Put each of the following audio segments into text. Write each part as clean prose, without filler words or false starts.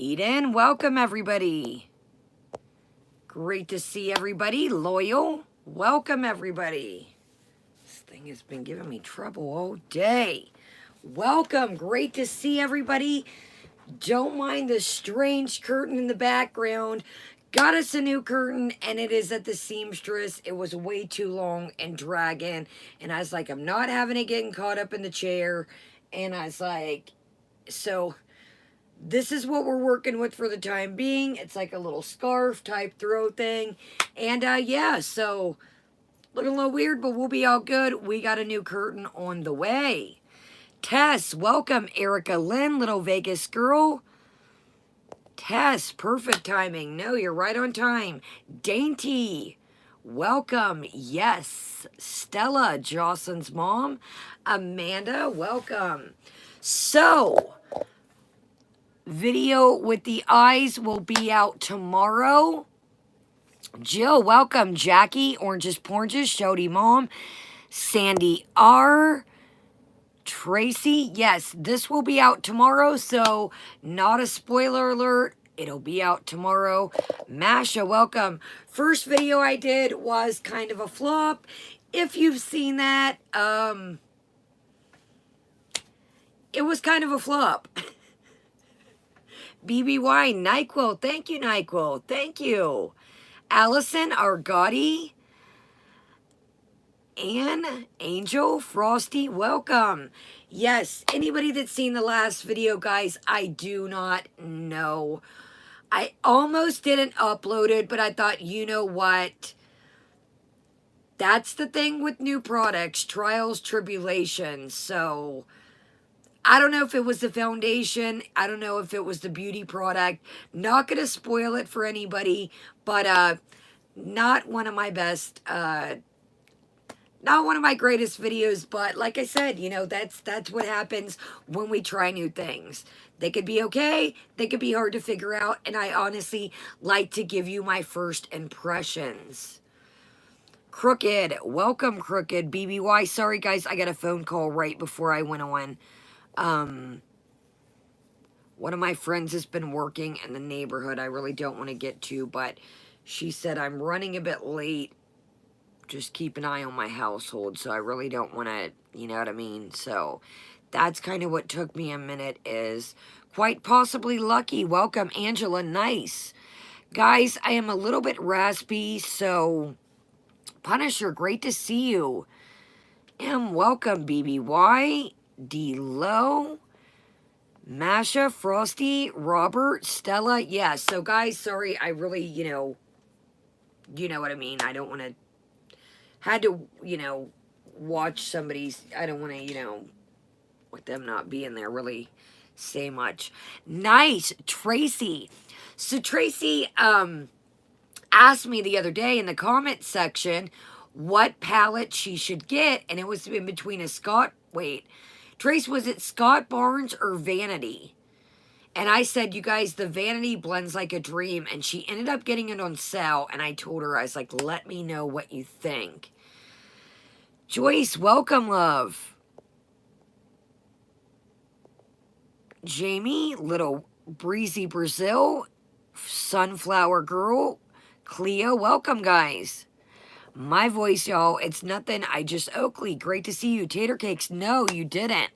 Eden, welcome everybody. Great to see everybody. Loyal, welcome everybody. This thing has been giving me trouble all day. Welcome, great to see everybody. Don't mind the strange curtain in the background. Got us a new curtain, and it is at the seamstress. It was way too long and dragging, and I was like, I'm not having it getting caught up in the chair. And I was like, so this is what we're working with for the time being. It's like a little scarf type throw thing. And yeah, so looking a little weird, but we'll be all good. We got a new curtain on the way. Tess, welcome. Erica Lynn, Little Vegas girl. Tess, perfect timing. No, you're right on time. Dainty, welcome. Yes. Stella, Jocelyn's mom. Amanda, welcome. So, video with the eyes will be out tomorrow. Jill, welcome. Jackie, Oranges Porges, Shody Mom. Sandy R. Tracy, yes, this will be out tomorrow, so not a spoiler alert. It'll be out tomorrow. Masha, welcome. First video I did was kind of a flop. If you've seen that, it was kind of a flop. BBY, NyQuil, thank you, NyQuil, thank you. Allison Argotti, Anne, Angel, Frosty, welcome. Yes, anybody that's seen the last video, guys, I do not know. I almost didn't upload it, but I thought, you know what? That's the thing with new products, trials, tribulations. So, I don't know if it was the foundation. I don't know if it was the beauty product. Not going to spoil it for anybody, but not one of my best, not one of my greatest videos, but like I said, you know, that's what happens when we try new things. They could be okay, they could be hard to figure out, and I honestly like to give you my first impressions. Crooked, welcome Crooked, BBY. Sorry guys, I got a phone call right before I went on. One of my friends has been working in the neighborhood I really don't want to get to, but she said I'm running a bit late. Just keep an eye on my household, so I really don't want to, you know what I mean? So that's kind of what took me a minute, is quite possibly lucky. Welcome, Angela, nice. Guys, I am a little bit raspy, so Punisher, great to see you. Welcome, BBY, D-Low, Masha, Frosty, Robert, Stella. Yeah, so guys, sorry, I really, you know what I mean. I don't want to, had to, you know, watch somebody's, I don't want to, you know, with them not being there, really say much. Nice, Tracy. So Tracy asked me the other day in the comment section what palette she should get, and it was in between a Trace, was it Scott Barnes or Vanity? And I said, you guys, the Vanity blends like a dream. And she ended up getting it on sale. And I told her, I was like, let me know what you think. Joyce, welcome, love. Jamie, Little Breezy Brazil. Sunflower Girl. Cleo, welcome, guys. My voice, y'all, it's nothing. Oakley, great to see you. Tater Cakes, no, you didn't.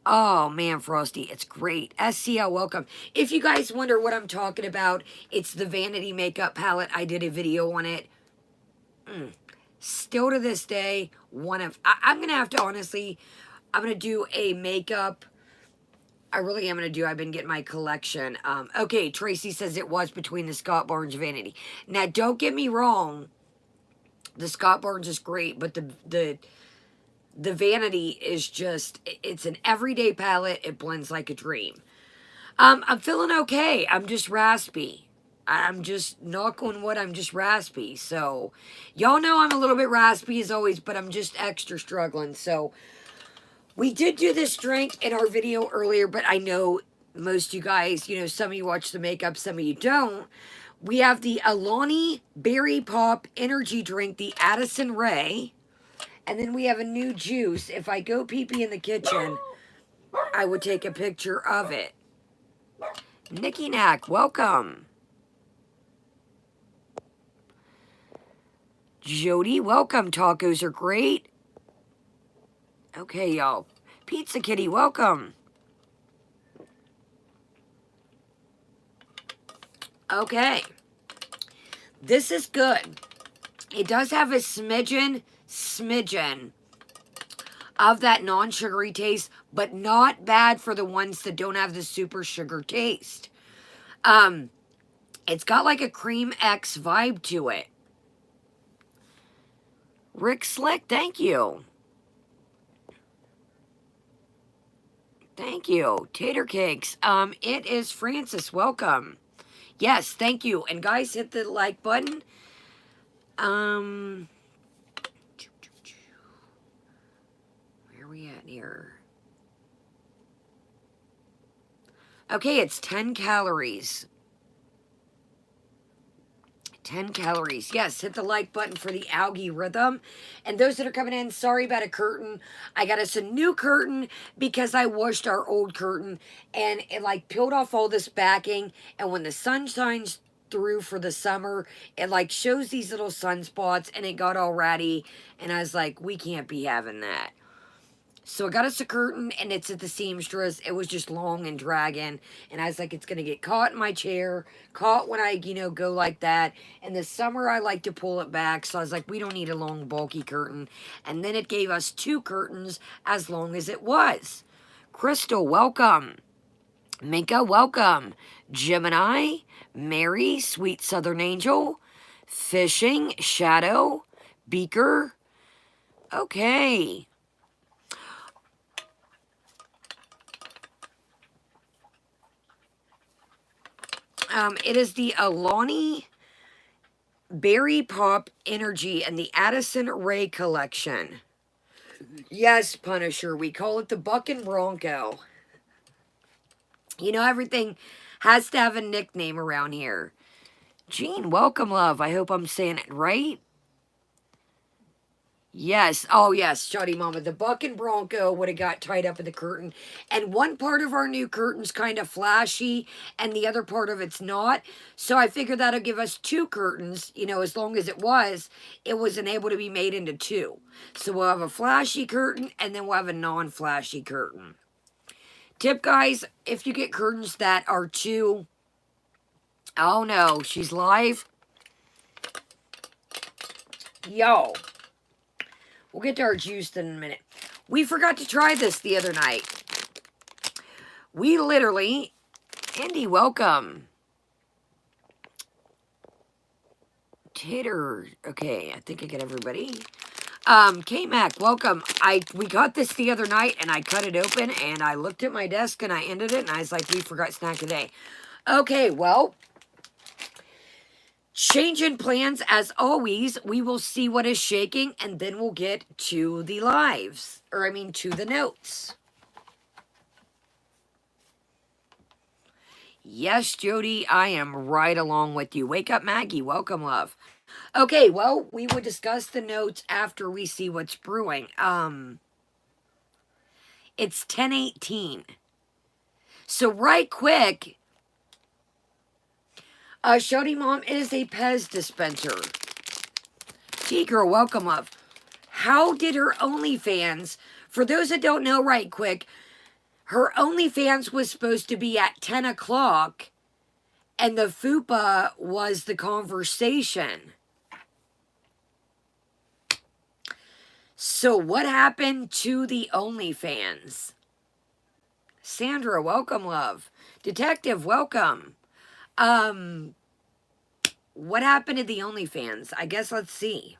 Oh, man, Frosty, it's great. SCL, welcome. If you guys wonder what I'm talking about, it's the Vanity Makeup Palette. I did a video on it. Still to this day, I'm going to have to, honestly, I'm going to do a makeup. I really am going to do, I've been getting my collection. Okay, Tracy says it was between the Scott Barnes Vanity. Now, don't get me wrong. The Scott Barnes is great, but the Vanity is just, it's an everyday palette. It blends like a dream. I'm feeling okay. I'm just raspy. I'm just, knock on wood, I'm just raspy. So, y'all know I'm a little bit raspy as always, but I'm just extra struggling. So, we did do this drink in our video earlier, but I know most of you guys, you know, some of you watch the makeup, some of you don't. We have the Alani Berry Pop Energy Drink, the Addison Rae. And then we have a new juice. If I go pee-pee in the kitchen, I would take a picture of it. Nicky Knack, welcome. Jody, welcome. Tacos are great. Okay, y'all. Pizza Kitty, welcome. Okay. This is good. It does have a smidgen of that non-sugary taste, but not bad for the ones that don't have the super sugar taste. It's got like a Cream X vibe to it. Rick Slick, thank you. Thank you. Tater Cakes. It is Francis, welcome. Yes, thank you. And guys, hit the like button. Where are we at here? Okay, it's 10 calories. 10 calories. Yes, hit the like button for the algae rhythm. And those that are coming in, sorry about a curtain. I got us a new curtain because I washed our old curtain and it like peeled off all this backing. And when the sun shines through for the summer, it like shows these little sunspots and it got all ratty. And I was like, we can't be having that. So I got us a curtain, and it's at the seamstress. It was just long and dragging, and I was like, it's going to get caught in my chair, caught when I, go like that. In the summer, I like to pull it back, so I was like, we don't need a long, bulky curtain. And then it gave us 2 curtains as long as it was. Crystal, welcome. Minka, welcome. Gemini, Mary, Sweet Southern Angel, Fishing, Shadow, Beaker. Okay. It is the Alani Berry Pop Energy and the Addison Ray collection. Yes, Punisher. We call it the Buck and Bronco. Everything has to have a nickname around here. Jean, welcome, love. I hope I'm saying it right. Yes. Oh, yes, Shoddy Mama. The Buck and Bronco would have got tied up in the curtain. And one part of our new curtain's kind of flashy, and the other part of it's not. So I figured that'll give us 2 curtains. As long as it wasn't able to be made into 2. So we'll have a flashy curtain, and then we'll have a non-flashy curtain. Tip, guys, if you get curtains that are too... Oh, no. She's live. Yo. We'll get to our juice in a minute. We forgot to try this the other night. We literally... Andy, welcome. Tater. Okay, I think I get everybody. K-Mac, welcome. We got this the other night, and I cut it open, and I looked at my desk, and I ended it, and I was like, we forgot snack today. Okay, well... Changing plans as always. We will see what is shaking, and then we'll get to the lives. To the notes. Yes, Jody, I am right along with you. Wake up, Maggie. Welcome, love. Okay, well, we will discuss the notes after we see what's brewing. It's 10:18. So right quick... Shody Mom is a Pez dispenser. T-Girl, welcome, love. How did her OnlyFans, for those that don't know right quick, her OnlyFans was supposed to be at 10 o'clock, and the FUPA was the conversation. So what happened to the OnlyFans? Sandra, welcome, love. Detective, welcome. What happened to the OnlyFans? I guess let's see.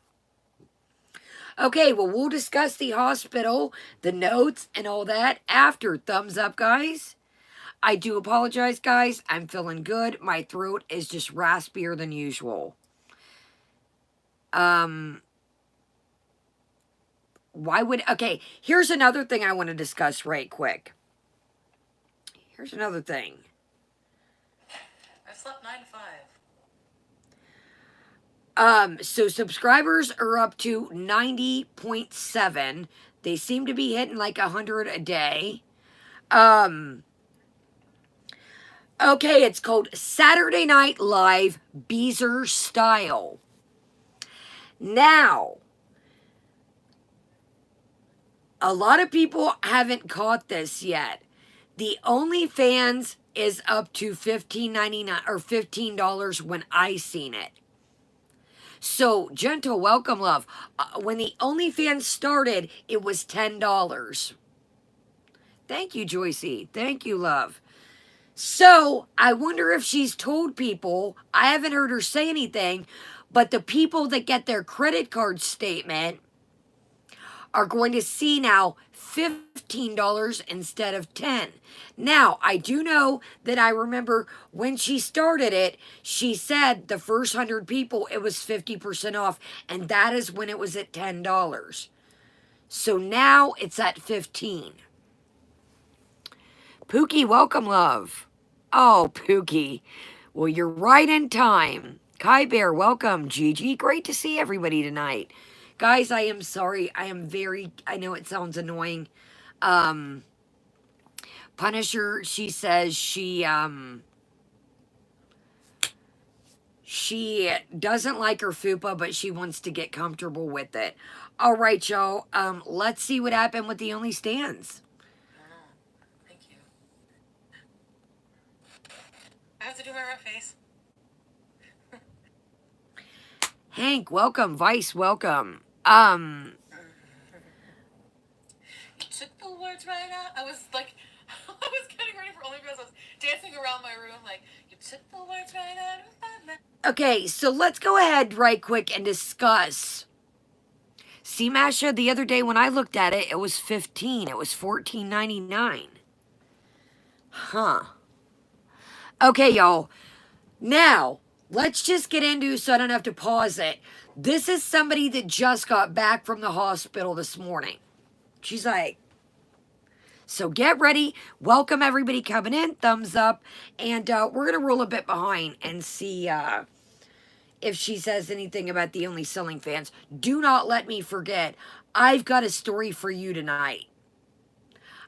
Okay, well, we'll discuss the hospital, the notes, and all that after. Thumbs up, guys. I do apologize, guys. I'm feeling good. My throat is just raspier than usual. Okay, here's another thing I want to discuss right quick. Here's another thing. I slept 9 to 5. So subscribers are up to 90.7. They seem to be hitting like 100 a day. Okay, it's called Saturday Night Live Beezer Style. Now, a lot of people haven't caught this yet. The OnlyFans is up to $15.99 or $15 when I seen it. So, gentle welcome, love. When the OnlyFans started, it was $10. Thank you, Joycey. Thank you, love. So, I wonder if she's told people. I haven't heard her say anything, but the people that get their credit card statement are going to see now $15 instead of $10. Now, I do know that I remember when she started it, she said the first 100 people, it was 50% off, and that is when it was at $10. So now it's at 15. Pookie, welcome, love. Oh, Pookie. Well, you're right in time. Kai Bear, welcome. Gigi, great to see everybody tonight. Guys, I am sorry. I know it sounds annoying. Punisher, she says she doesn't like her fupa, but she wants to get comfortable with it. All right, y'all. Let's see what happened with the Only Stands. Thank you. I have to do my red face. Hank, welcome. Vice, welcome. You took the words right out. I was like, I was getting ready for OnlyFans. I was dancing around my room like, you took the words right out of my mouth. Okay, so let's go ahead right quick and discuss. See, Masha, the other day when I looked at it, it was 15. It was $14.99. Huh. Okay, y'all. Now, let's just get into so I don't have to pause it. This is somebody that just got back from the hospital this morning. She's like, so get ready. Welcome everybody coming in. Thumbs up. And we're going to roll a bit behind and see if she says anything about the Only Selling Fans. Do not let me forget. I've got a story for you tonight.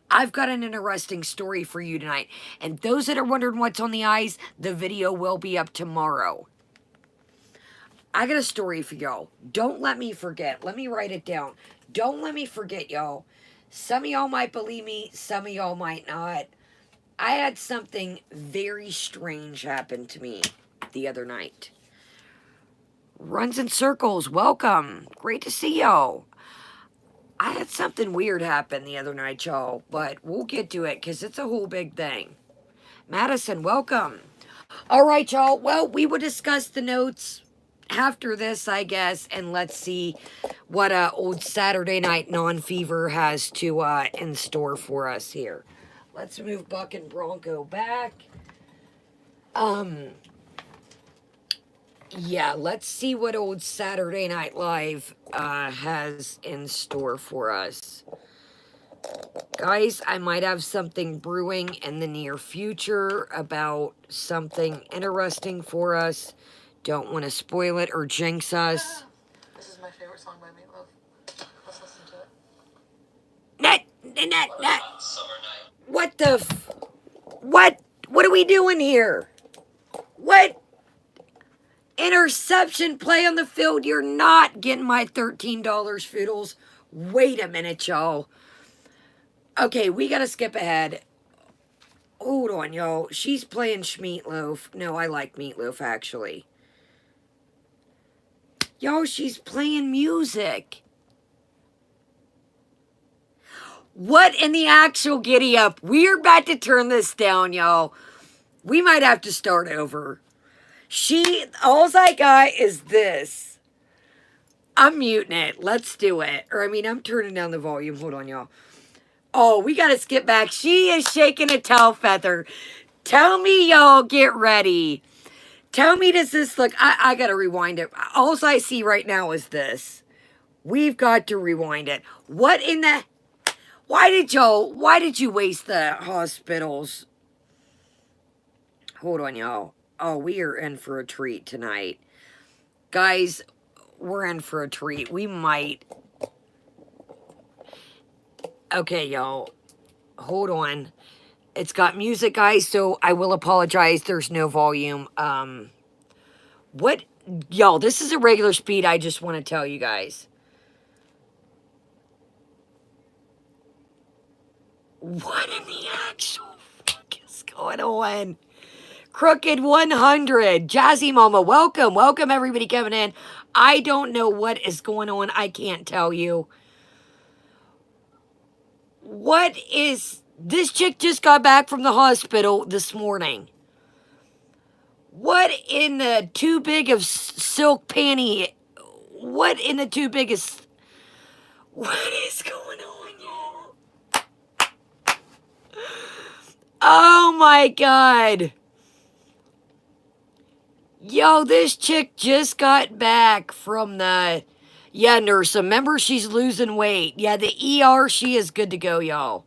I've got an interesting story for you tonight. And those that are wondering what's on the eyes, the video will be up tomorrow. I got a story for y'all. Don't let me forget. Let me write it down. Don't let me forget, y'all. Some of y'all might believe me. Some of y'all might not. I had something very strange happen to me the other night. Runs in circles. Welcome. Great to see y'all. I had something weird happen the other night, y'all, but we'll get to it because it's a whole big thing. Madison, welcome. All right, y'all. Well, we will discuss the notes after this, I guess, and let's see what old Saturday Night Non-Fever has to in store for us here. Let's move Buck and Bronco back. Yeah, let's see what old Saturday Night Live has in store for us. Guys, I might have something brewing in the near future about something interesting for us. Don't want to spoil it or jinx us. This is my favorite song by Meatloaf. Let's listen to it. What the What are we doing here? What? Interception play on the field. You're not getting my $13, Foodles. Wait a minute, y'all. Okay, we gotta skip ahead. Hold on, y'all. She's playing Schmeatloaf. No, I like Meatloaf, actually. Y'all, she's playing music. What in the actual giddy up? We're about to turn this down, y'all. We might have to start over. All I got is this. I'm muting it. Let's do it. Or, I mean, I'm turning down the volume. Hold on, y'all. Oh, we got to skip back. She is shaking a tail feather. Tell me, y'all, get ready. Tell me, does this look... I got to rewind it. All I see right now is this. We've got to rewind it. What in the... Why did you waste the hospitals? Hold on, y'all. Oh, we are in for a treat tonight. Guys, we're in for a treat. We might... Okay, y'all. Hold on. It's got music, guys, so I will apologize. There's no volume. What? Y'all, this is a regular speed, I just want to tell you guys. What in the actual fuck is going on? Crooked 100. Jazzy Mama, welcome. Welcome, everybody coming in. I don't know what is going on. I can't tell you. What is... This chick just got back from the hospital this morning. What in the too big of silk panty? What in the too biggest... What is going on, y'all? Oh my God. Yo, this chick just got back from the... Yeah, nurse. Remember, she's losing weight. Yeah, the ER, she is good to go, y'all.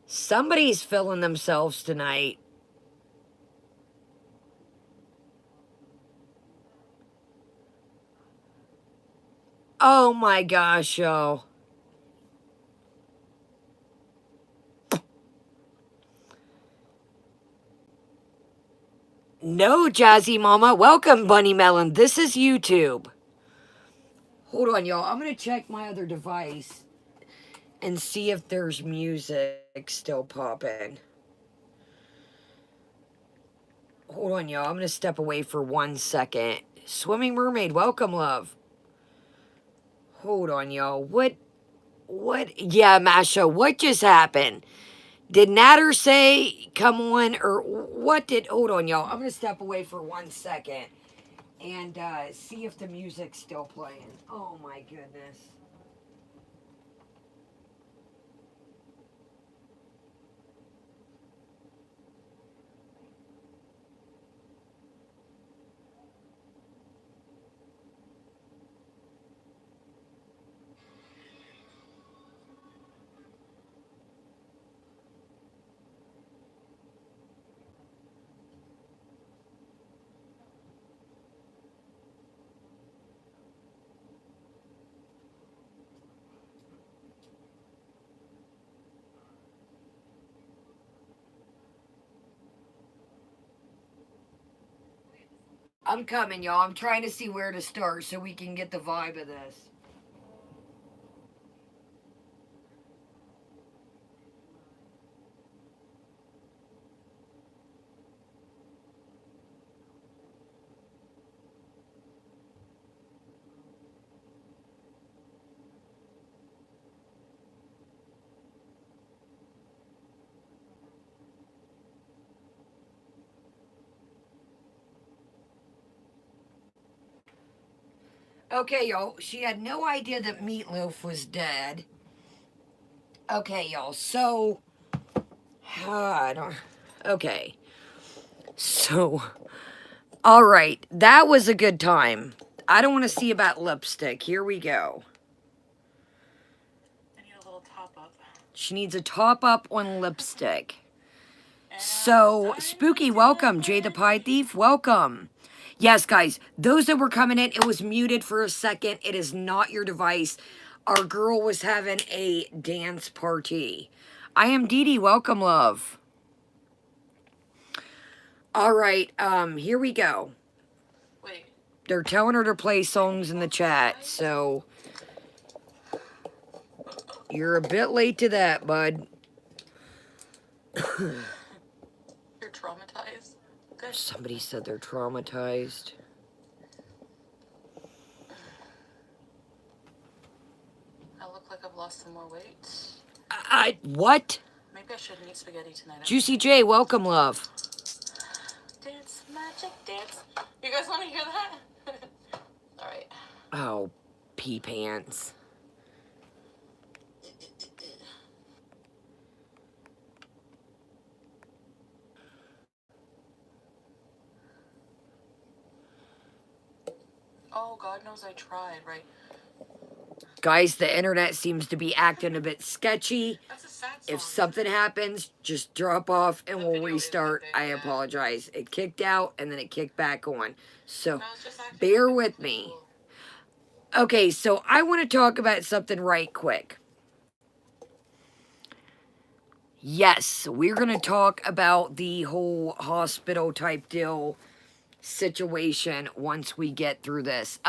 Somebody's feeling themselves tonight. Oh my gosh, yo. No, Jazzy Mama. Welcome, Bunny Melon. This is YouTube. Hold on, y'all. I'm going to check my other device and see if there's music still popping. Hold on, y'all. I'm going to step away for 1 second. Swimming Mermaid, welcome, love. Hold on, y'all. What? Yeah, Masha, what just happened? Did Natter say come on, or what did... Hold on, y'all. I'm going to step away for 1 second and see if the music's still playing. Oh, my goodness. I'm coming, y'all. I'm trying to see where to start so we can get the vibe of this. Okay, y'all. She had no idea that Meatloaf was dead. Okay, y'all. So, I don't... Okay. So, all right. That was a good time. I don't want to see about lipstick. Here we go. I need a little top up. She needs a top up on lipstick. So, Spooky, welcome. Jay the Pie Thief, welcome. Yes, guys, those that were coming in, it was muted for a second. It is not your device. Our girl was having a dance party. I am Dee Dee, welcome, love. All right, here we go. Wait. They're telling her to play songs in the chat, so you're a bit late to that, bud. You're traumatized? Good. Somebody said they're traumatized. I look like I've lost some more weight. What? Maybe I shouldn't eat spaghetti tonight. Juicy J, welcome, love. Dance, magic, dance. You guys want to hear that? All right. Oh, pee pants. Oh, God knows I tried, right? Guys, the internet seems to be acting a bit sketchy. That's a sad song. If something happens, just drop off and we'll restart. I apologize. It kicked out and then it kicked back on. So, bear with me. Okay, so I want to talk about something right quick. Yes, we're going to talk about the whole hospital type deal situation once we get through this.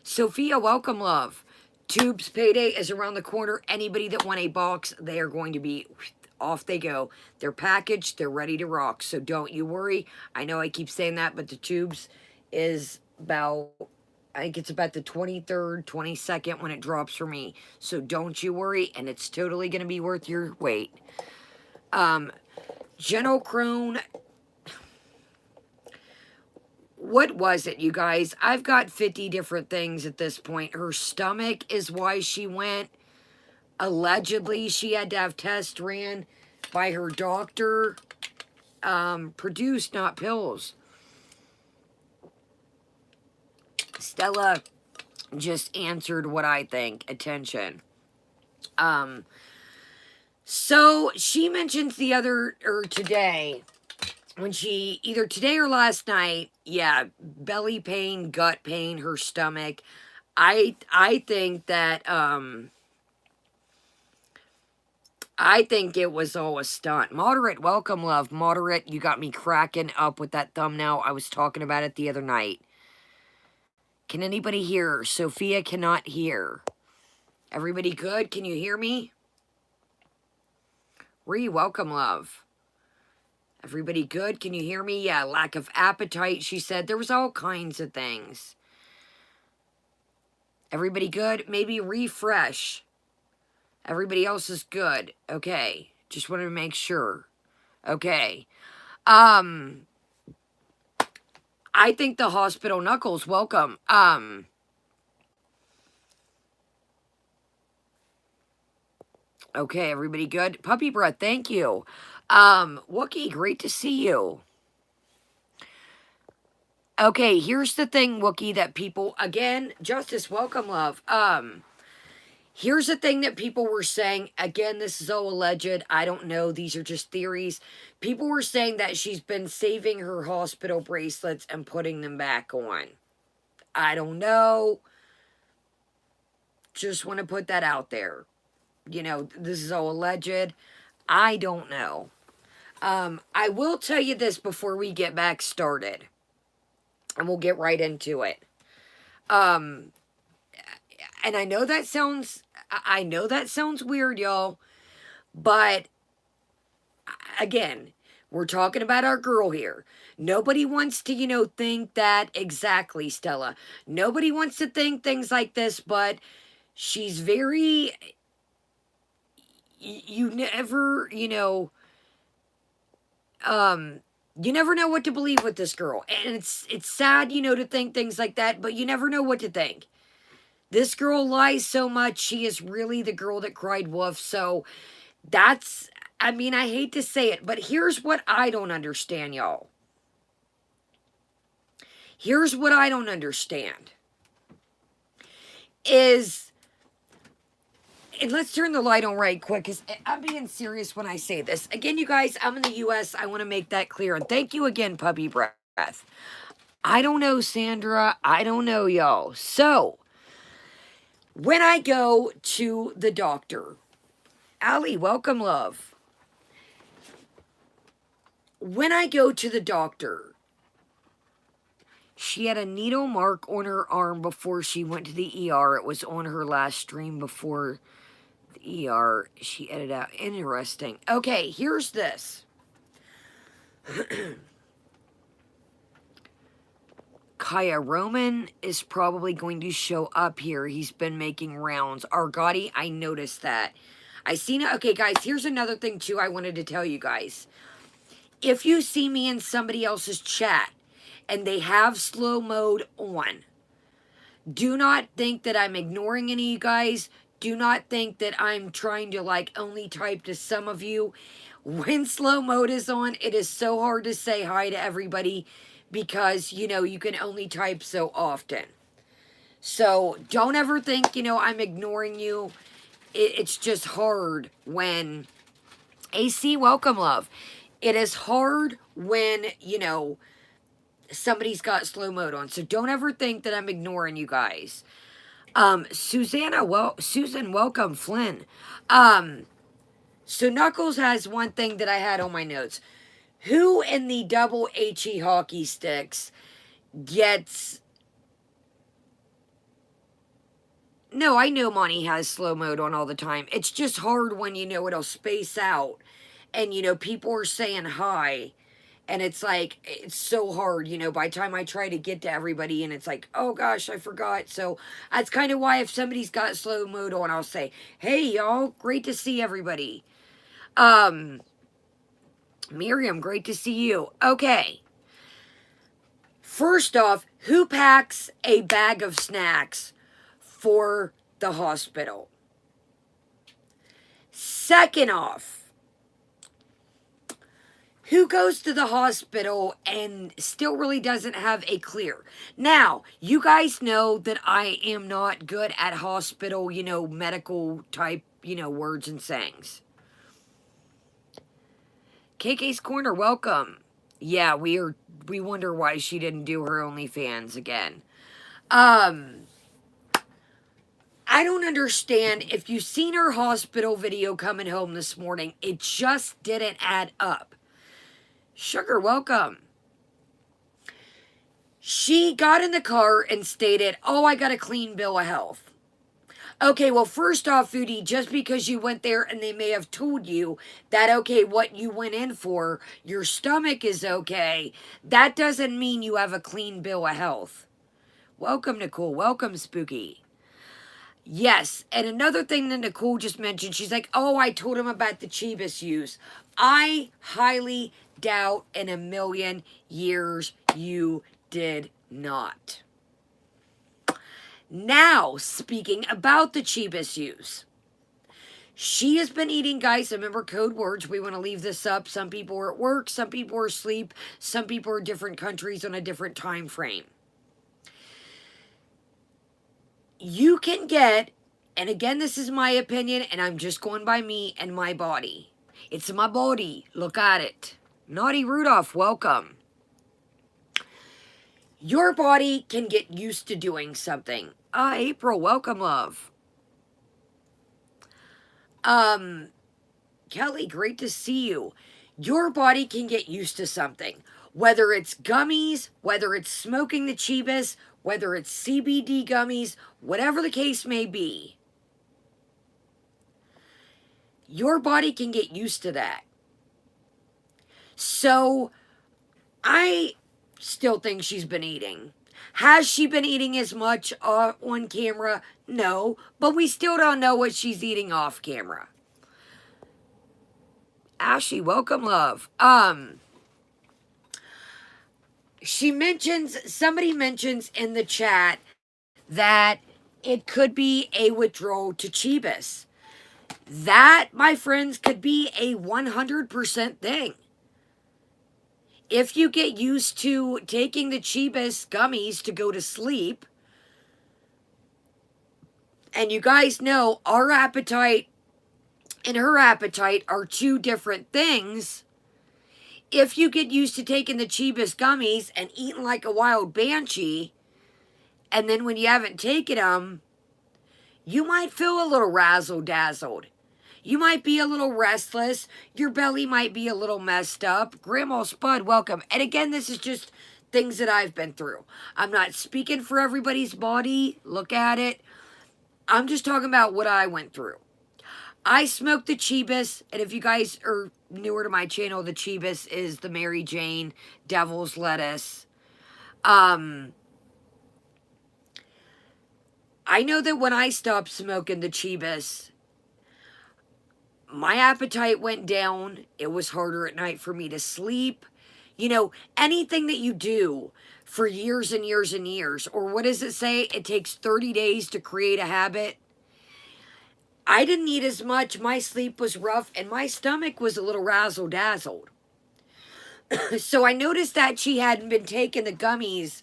Sophia, welcome, love. Tubes payday is around the corner. Anybody that won a box, they are going to be off they go. They're packaged, they're ready to rock. So don't you worry. I know I keep saying that, but the tubes is about, I think it's about the 23rd, 22nd when it drops for me. So don't you worry, and it's totally going to be worth your wait. General Crone, what was it, you guys? I've got 50 different things at this point. Her stomach is why she went. Allegedly, she had to have tests ran by her doctor. Produced, not pills. Stella just answered what I think. Attention. So she mentions the other, or today, when she, either today or last night, yeah, belly pain, gut pain, her stomach. I think that, I think it was all a stunt. Moderate, welcome, love. Moderate, you got me cracking up with that thumbnail. I was talking about it the other night. Can anybody hear? Sophia cannot hear. Everybody good? Can you hear me? Welcome, love. Everybody good? Can you hear me? Yeah, lack of appetite, she said. There was all kinds of things. Everybody good? Maybe refresh. Everybody else is good. Okay. Just wanted to make sure. Okay. I think the hospital knuckles, welcome. Okay, everybody good? Puppy breath, thank you. Wookie, great to see you. Okay, here's the thing, Wookie, that people, again, Justice, welcome, love. Here's the thing that people were saying. Again, this is all alleged. I don't know. These are just theories. People were saying that she's been saving her hospital bracelets and putting them back on. I don't know. Just want to put that out there. You know, this is all alleged. I don't know. I will tell you this before we get back started. And we'll get right into it. And I know that sounds weird, y'all. But again, we're talking about our girl here. Nobody wants to, you know, think that exactly, Stella. Nobody wants to think things like this, but she's very, you never, you know, you never know what to believe with this girl. And it's sad, you know, to think things like that, but you never know what to think. This girl lies so much. She is really the girl that cried wolf. So that's, I mean, I hate to say it, but here's what I don't understand, y'all. Here's what I don't understand. And let's turn the light on right quick, because I'm being serious when I say this. Again, you guys, I'm in the U.S. I want to make that clear. And thank you again, Puppy Breath. I don't know, Sandra. I don't know, y'all. So, when I go to the doctor, Allie, welcome, love. When I go to the doctor, she had a needle mark on her arm before she went to the ER. It was on her last stream before the ER. She edited out. Interesting. Okay, here's this. Kaya Roman is probably going to show up here. He's been making rounds. Argotti, I noticed that. I seen it. Okay, guys, here's another thing, too, I wanted to tell you guys. If you see me in somebody else's chat and they have slow mode on, do not think that I'm ignoring any of you guys. Do not think that I'm trying to, like, only type to some of you. When slow mode is on, it is so hard to say hi to everybody because, you know, you can only type so often. So don't ever think, you know, I'm ignoring you. It's just hard when... AC, welcome, love. It is hard when, you know, somebody's got slow mode on. So don't ever think that I'm ignoring you guys. Susan, welcome, Flynn. So Knuckles has one thing that I had on my notes. Who in the double HE hockey sticks gets... No, I know Monty has slow mode on all the time. It's just hard when, it'll space out. And, people are saying hi. And it's like, it's so hard, by the time I try to get to everybody and it's like, oh gosh, I forgot. So that's kind of why if somebody's got slow mode on, I'll say, hey y'all, great to see everybody. Miriam, great to see you. Okay. First off, who packs a bag of snacks for the hospital? Second off, who goes to the hospital and still really doesn't have a clear? Now, you guys know that I am not good at hospital, medical type, words and sayings. KK's Corner, welcome. Yeah, we wonder why she didn't do her OnlyFans again. I don't understand. If you've seen her hospital video coming home this morning, it just didn't add up. Sugar, welcome. She got in the car and stated, oh, I got a clean bill of health. Okay, well, first off, Foodie, just because you went there and they may have told you that, okay, what you went in for, your stomach is okay, that doesn't mean you have a clean bill of health. Welcome, Nicole. Welcome, Spooky. Yes, and another thing that Nicole just mentioned, she's like, oh, I told him about the Chibis use. I highly doubt in a million years you did not. Now, speaking about the Chibis use. She has been eating, guys, remember code words. We want to leave this up. Some people are at work, some people are asleep, some people are in different countries on a different time frame. You can get, and again, this is my opinion, and I'm just going by me and my body. It's my body. Look at it. Naughty Rudolph, welcome. Your body can get used to doing something. April, welcome, love. Kelly, great to see you. Your body can get used to something. Whether it's gummies, whether it's smoking the Chibis, whether it's CBD gummies, whatever the case may be. Your body can get used to that. So, I still think she's been eating. Has she been eating as much on camera? No, but we still don't know what she's eating off camera. Ashley, welcome, love. Somebody mentions in the chat that it could be a withdrawal to Chibis. That, my friends, could be a 100% thing. If you get used to taking the Chibis gummies to go to sleep, and you guys know our appetite and her appetite are two different things, if you get used to taking the Chibis gummies and eating like a wild banshee, and then when you haven't taken them, you might feel a little razzle-dazzled. You might be a little restless. Your belly might be a little messed up. Grandma Spud, welcome. And again, this is just things that I've been through. I'm not speaking for everybody's body. Look at it. I'm just talking about what I went through. I smoked the Chibis, and if you guys are newer to my channel, the Chibis is the Mary Jane Devil's Lettuce. I know that when I stopped smoking the Chibis, my appetite went down. It was harder at night for me to sleep. Anything that you do for years and years and years, or what does it say? It takes 30 days to create a habit. I didn't eat as much. My sleep was rough, and my stomach was a little razzle-dazzled. So I noticed that she hadn't been taking the gummies,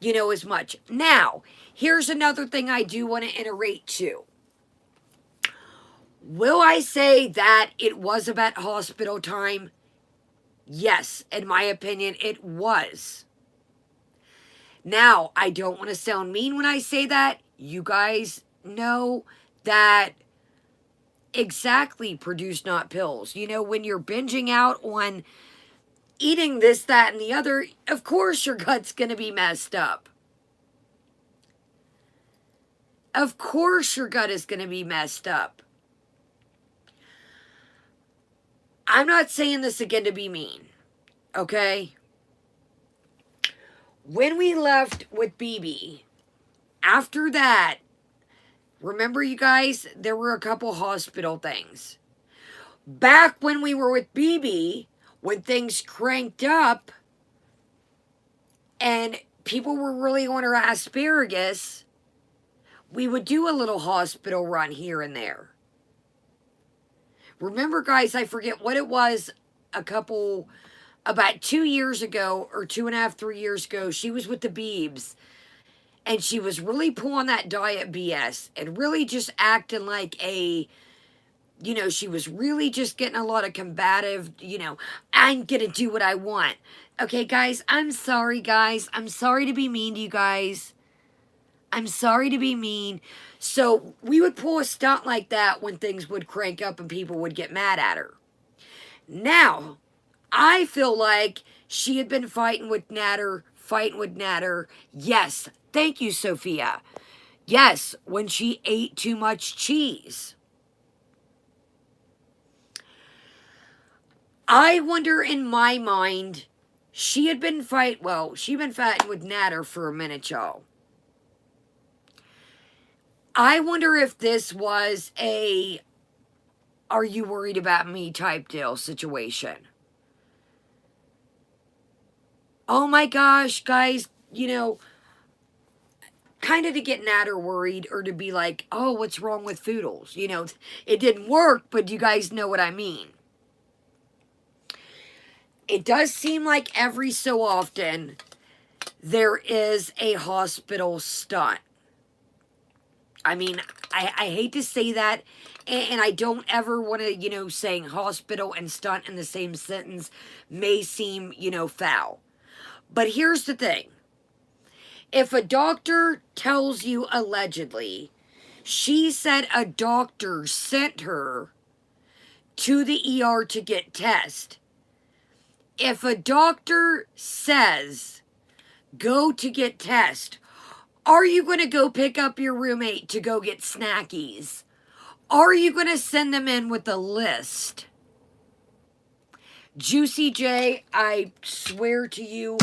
as much. Now, here's another thing I do want to iterate to. Will I say that it was about hospital time? Yes, in my opinion, it was. Now, I don't want to sound mean when I say that. You guys know that Exactly, produce not pills. You know, when you're binging out on eating this, that, and the other, of course your gut's going to be messed up. Of course your gut is going to be messed up. I'm not saying this again to be mean, okay? When we left with BB, after that, remember you guys, there were a couple hospital things. Back when we were with BB, when things cranked up and people were really on her asparagus, we would do a little hospital run here and there. Remember, guys, I forget what it was, about 2 years ago, or 2.5, 3 years ago, she was with the Beebs, and she was really pulling that diet BS, and really just acting like she was really just getting a lot of combative, I'm gonna do what I want. Okay, guys, I'm sorry, guys. I'm sorry to be mean to you guys. I'm sorry to be mean. So we would pull a stunt like that when things would crank up and people would get mad at her. Now, I feel like she had been fighting with Natter. Yes, thank you, Sophia. Yes, when she ate too much cheese. I wonder, in my mind, she'd been fighting with Natter for a minute, y'all. I wonder if this was a "are you worried about me" type deal situation. Oh my gosh, guys, kind of to get Natter worried, or to be like, oh, what's wrong with Foodles? It didn't work, but you guys know what I mean. It does seem like every so often there is a hospital stunt. I mean, I hate to say that, and I don't ever want to, saying hospital and stunt in the same sentence may seem, foul. But here's the thing. If a doctor tells you allegedly, she said a doctor sent her to the ER to get tested. If a doctor says, go to get tested, are you going to go pick up your roommate to go get snackies? Are you going to send them in with a list? Juicy J, I swear to you,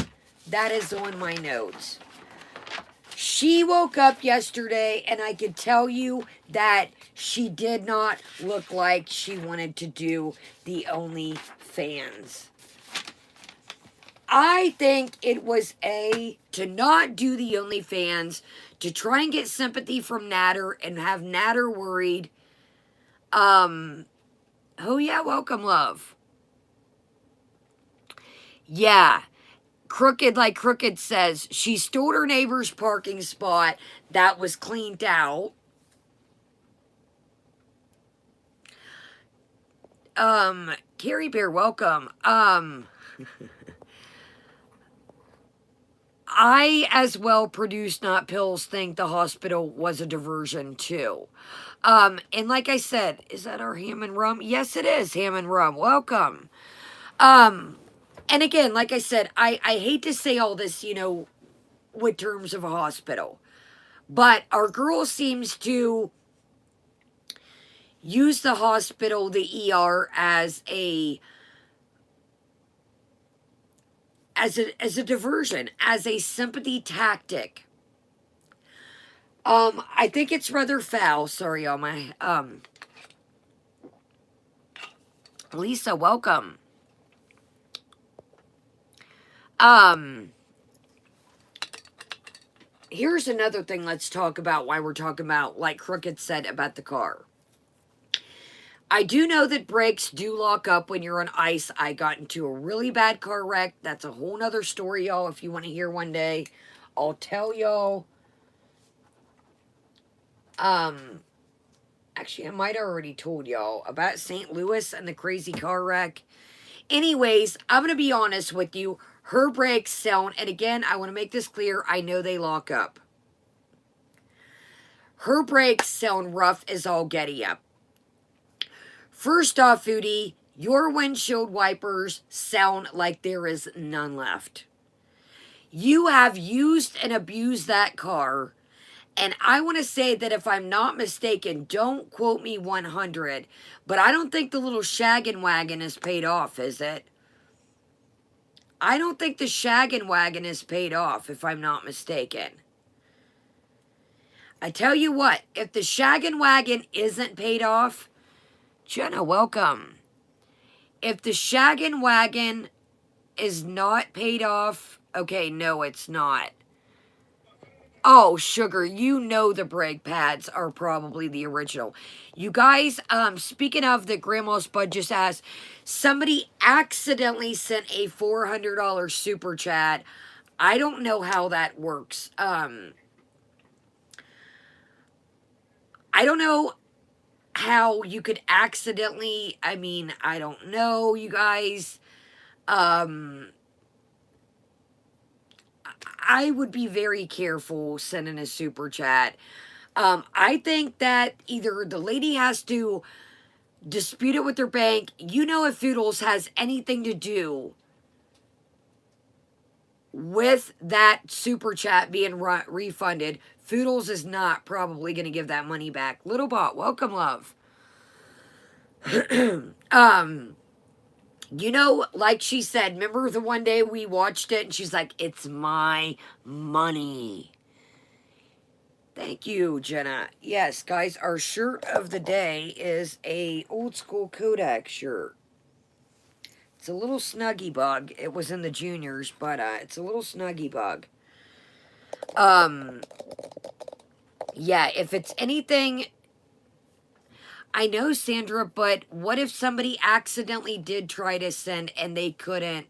that is on my notes. She woke up yesterday, and I could tell you that she did not look like she wanted to do the OnlyFans. I think it was to not do the OnlyFans, to try and get sympathy from Natter and have Natter worried. Oh yeah, welcome, love. Yeah. Crooked says, she stole her neighbor's parking spot that was cleaned out. Carrie Bear, welcome. I, as well, produce not pills, think the hospital was a diversion too. And like I said, is that our ham and rum? Yes, it is ham and rum. Welcome. And again, like I said, I hate to say all this, with terms of a hospital, but our girl seems to use the hospital, the ER, as a diversion, as a sympathy tactic. I think it's rather foul. Sorry, all my Lisa, welcome. Here's another thing let's talk about, why we're talking about, like Crooked said about the car. I do know that brakes do lock up when you're on ice. I got into a really bad car wreck. That's a whole nother story, y'all. If you want to hear one day, I'll tell y'all. Actually, I might have already told y'all about St. Louis and the crazy car wreck. Anyways, I'm going to be honest with you. Her brakes sound, and again, I want to make this clear, I know they lock up. Her brakes sound rough as all getty up. First off, Foodie, your windshield wipers sound like there is none left. You have used and abused that car. And I want to say that if I'm not mistaken, don't quote me 100, but I don't think the little shaggin' wagon is paid off, is it? I don't think the shaggin' wagon is paid off, if I'm not mistaken. I tell you what, if the shaggin' wagon isn't paid off, Jenna, welcome. If the shaggin' wagon is not paid off, okay, no, it's not. Oh, sugar, you know the brake pads are probably the original. You guys, speaking of the Grandma's Bud just asked, somebody accidentally sent a $400 super chat. I don't know how that works. I don't know how you could accidentally, I don't know, you guys. I would be very careful sending a super chat. I think that either the lady has to dispute it with their bank. You know, if Foodles has anything to do with that super chat being refunded, Foodles is not probably going to give that money back. Little bot, welcome, love. You know, like she said, remember the one day we watched it and she's like, it's my money. Thank you, Jenna. Yes, guys, our shirt of the day is a old school Kodak shirt. It's a little Snuggie Bug. It was in the juniors, but it's a little Snuggie Bug. Yeah, if it's anything, I know, Sandra, but what if somebody accidentally did try to send and they couldn't?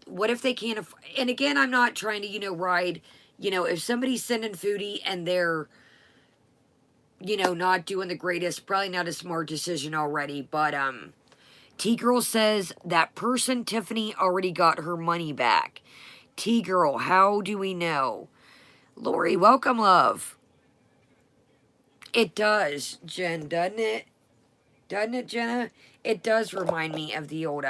What if they can't? And again, I'm not trying to, ride. If somebody's sending Foodie and they're, not doing the greatest, probably not a smart decision already. But T-Girl says that person, Tiffany, already got her money back. T-Girl, how do we know? Lori, welcome, love. It does, Jen, doesn't it? Doesn't it, Jenna? It does remind me of the old,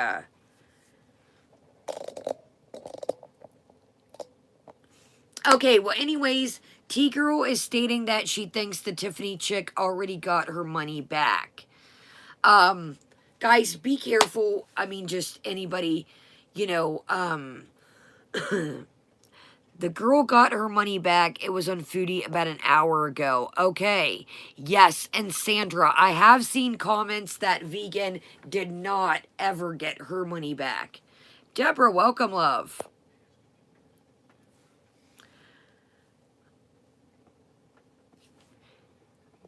Okay, well, anyways, T-Girl is stating that she thinks the Tiffany chick already got her money back. Guys, be careful. I mean, just anybody, the girl got her money back. It was on Foodie about an hour ago. Okay. Yes, and Sandra, I have seen comments that vegan did not ever get her money back. Deborah, welcome, love.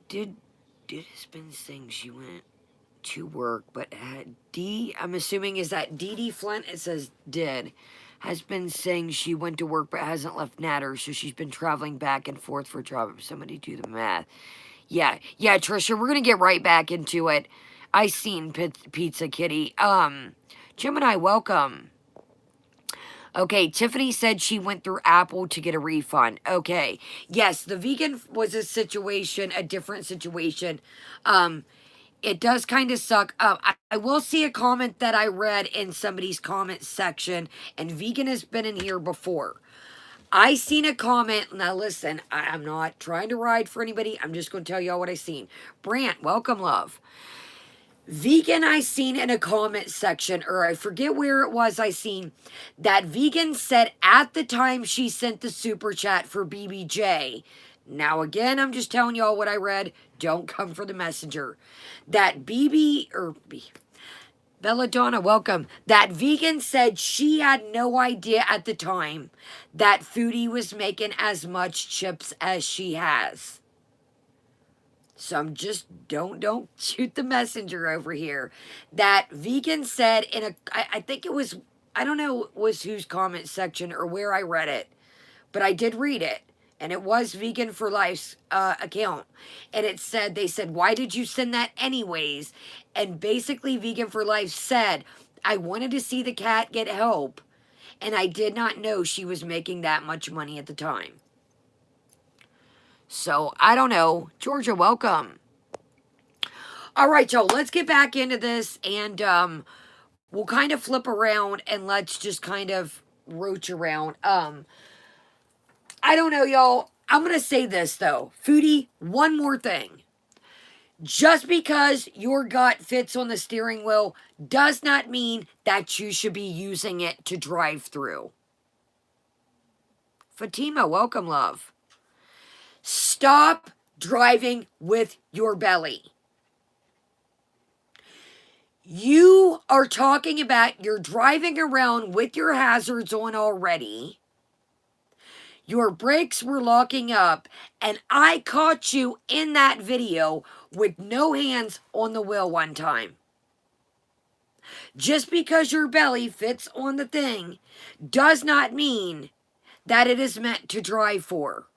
Did has been saying she went to work, but I'm assuming is that Dee Flint? It says did. Has been saying she went to work but hasn't left Natter, so she's been traveling back and forth for job. Somebody do the math. Yeah, Trisha, we're gonna get right back into it. I seen Pizza Kitty. Gemini, welcome. Okay, Tiffany said she went through Apple to get a refund. Okay, yes, the vegan was a different situation. It does kind of suck. I will see a comment that I read in somebody's comment section, and vegan has been in here before. I seen a comment. Now listen, I'm not trying to ride for anybody. I'm just going to tell y'all what I seen. Brant, welcome, love. Vegan, I seen in a comment section, or I forget where it was, I seen that vegan said at the time she sent the super chat for BBJ. Now again, I'm just telling y'all what I read. Don't come for the messenger. That Belladonna, welcome. That vegan said she had no idea at the time that Foodie was making as much chips as she has. So I'm just, don't shoot the messenger over here. That vegan said I think it was, I don't know was whose comment section or where I read it, but I did read it. And it was Vegan for Life's account. And they said, why did you send that anyways? And basically Vegan for Life said, I wanted to see the cat get help. And I did not know she was making that much money at the time. So, I don't know. Georgia, welcome. All right, y'all, let's get back into this, and we'll kind of flip around, and let's just kind of roach around. I don't know, y'all. I'm going to say this, though. Foodie, one more thing. Just because your gut fits on the steering wheel does not mean that you should be using it to drive through. Fatima, welcome, love. Stop driving with your belly. You are talking about you're driving around with your hazards on already. Your brakes were locking up, and I caught you in that video with no hands on the wheel one time. Just because your belly fits on the thing does not mean that it is meant to drive for.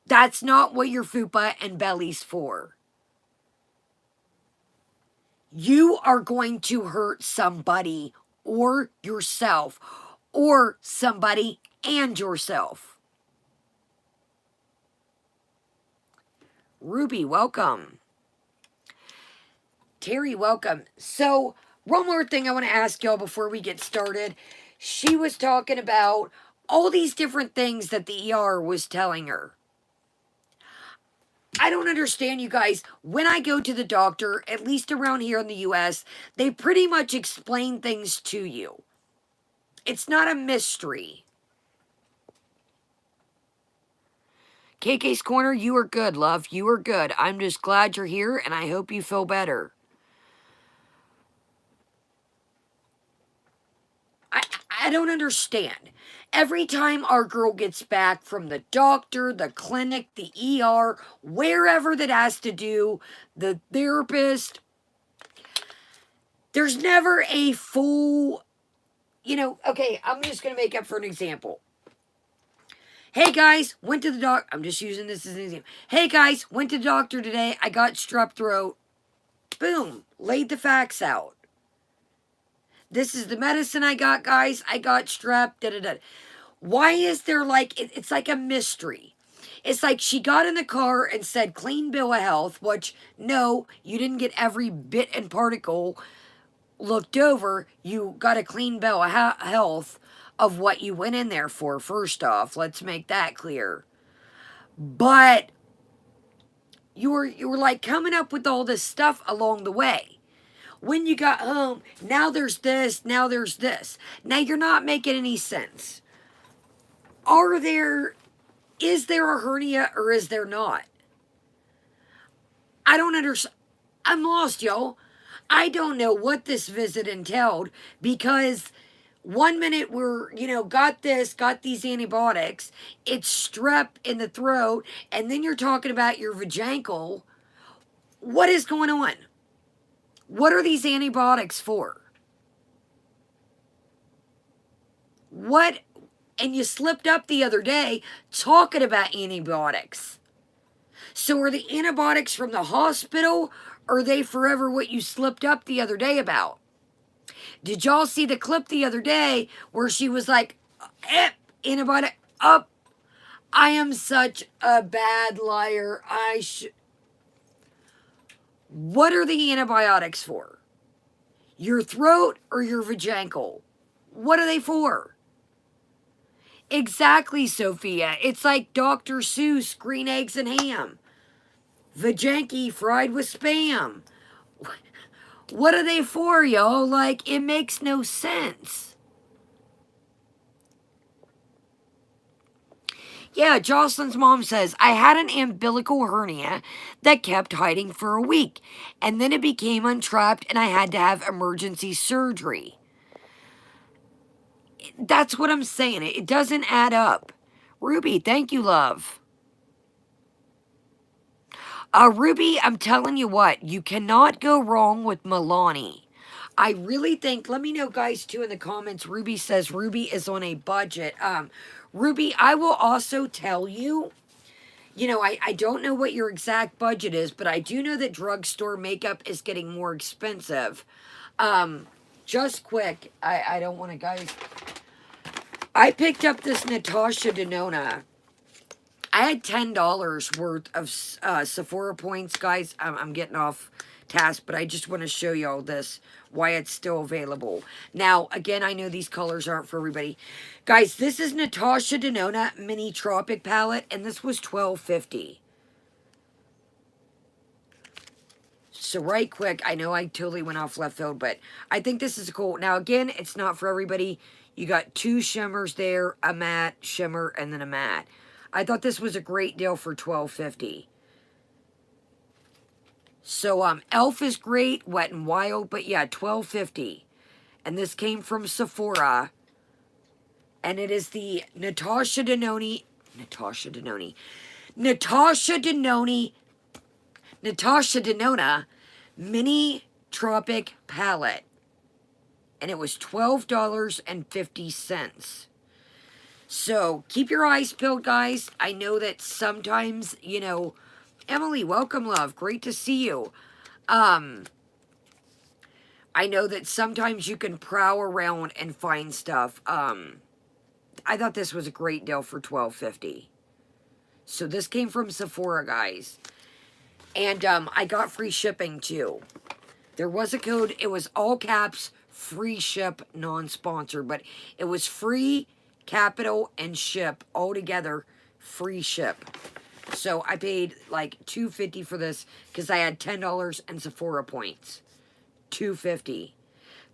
That's not what your fupa and belly's for. You are going to hurt somebody or yourself or somebody and yourself. Ruby, welcome. Terry, welcome. So, one more thing I want to ask y'all before we get started. She was talking about all these different things that the ER was telling her. I don't understand, you guys. When I go to the doctor, at least around here in the US, they pretty much explain things to you. It's not a mystery. KK's Corner, you are good, love. You are good. I'm just glad you're here, and I hope you feel better. I don't understand. Every time our girl gets back from the doctor, the clinic, the ER, wherever that has to do, the therapist, there's never a full, okay, I'm just going to make up for an example. Hey guys, went to the doc. I'm just using this as an example. Hey guys, went to the doctor today. I got strep throat. Boom, laid the facts out. This is the medicine I got, guys. I got strep. Da da da. Why is there it's like a mystery? It's like she got in the car and said clean bill of health, which no, you didn't get every bit and particle looked over. You got a clean bill of health of what you went in there for, first off. Let's make that clear. But you were like coming up with all this stuff along the way. When you got home, now there's this, now there's this. Now you're not making any sense. Is there a hernia or is there not? I don't understand. I'm lost, y'all. I don't know what this visit entailed because one minute we're, got these antibiotics, it's strep in the throat, and then you're talking about your vajankle. What is going on? What are these antibiotics for? What? And you slipped up the other day talking about antibiotics. So are the antibiotics from the hospital, or are they forever what you slipped up the other day about? Did y'all see the clip the other day where she was like, antibiotic up? I am such a bad liar. What are the antibiotics for? Your throat or your vajankle? What are they for? Exactly, Sophia. It's like Dr. Seuss, green eggs and ham. Vajanky fried with spam. What are they for, y'all? Like, it makes no sense. Yeah, Jocelyn's mom says, I had an umbilical hernia that kept hiding for a week, and then it became untrapped, and I had to have emergency surgery. That's what I'm saying. It doesn't add up. Ruby, thank you, love. Ruby, I'm telling you what, you cannot go wrong with Milani. I really think, let me know, guys, too, in the comments. Ruby says Ruby is on a budget. Ruby, I will also tell you, I don't know what your exact budget is, but I do know that drugstore makeup is getting more expensive. Just quick, I don't want to, guys. I picked up this Natasha Denona. I had $10 worth of Sephora points, guys. I'm getting off task, but I just want to show y'all this, why it's still available. Now, again, I know these colors aren't for everybody. Guys, this is Natasha Denona Mini Tropic Palette, and this was $12.50. So right quick, I know I totally went off left field, but I think this is cool. Now, again, it's not for everybody. You got 2 shimmers there, a matte, shimmer, and then a matte. I thought this was a great deal for $12.50. So, Elf is great, Wet n Wild, but yeah, $12.50. And this came from Sephora. And it is the Natasha Denona Mini Tropic Palette. And it was $12.50. So, keep your eyes peeled, guys. I know that sometimes, you know, Emily, welcome, love. Great to see you. I know that sometimes you can prowl around and find stuff. I thought this was a great deal for $12.50. So, this came from Sephora, guys. And, I got free shipping, too. There was a code. It was all caps, free ship, non-sponsored. But it was free, capital, and ship. All together, free ship. So I paid like $2.50 for this because I had $10 and Sephora points. $2.50.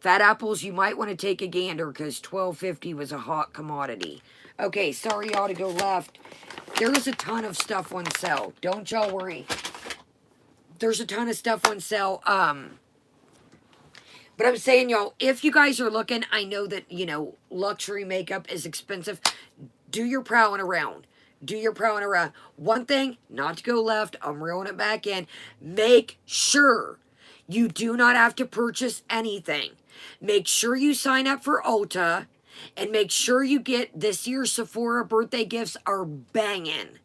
Fat apples, you might want to take a gander because $12.50 was a hot commodity. Okay, sorry y'all to go left. There is a ton of stuff on sale. Don't y'all worry. There's a ton of stuff on sale. But I'm saying, y'all, if you guys are looking, I know that, you know, luxury makeup is expensive. Do your prowling around. Do your prowling around. One thing, not to go left, I'm reeling it back in. Make sure you do not have to purchase anything. Make sure you sign up for Ulta. And make sure you get this year's Sephora birthday gifts are banging.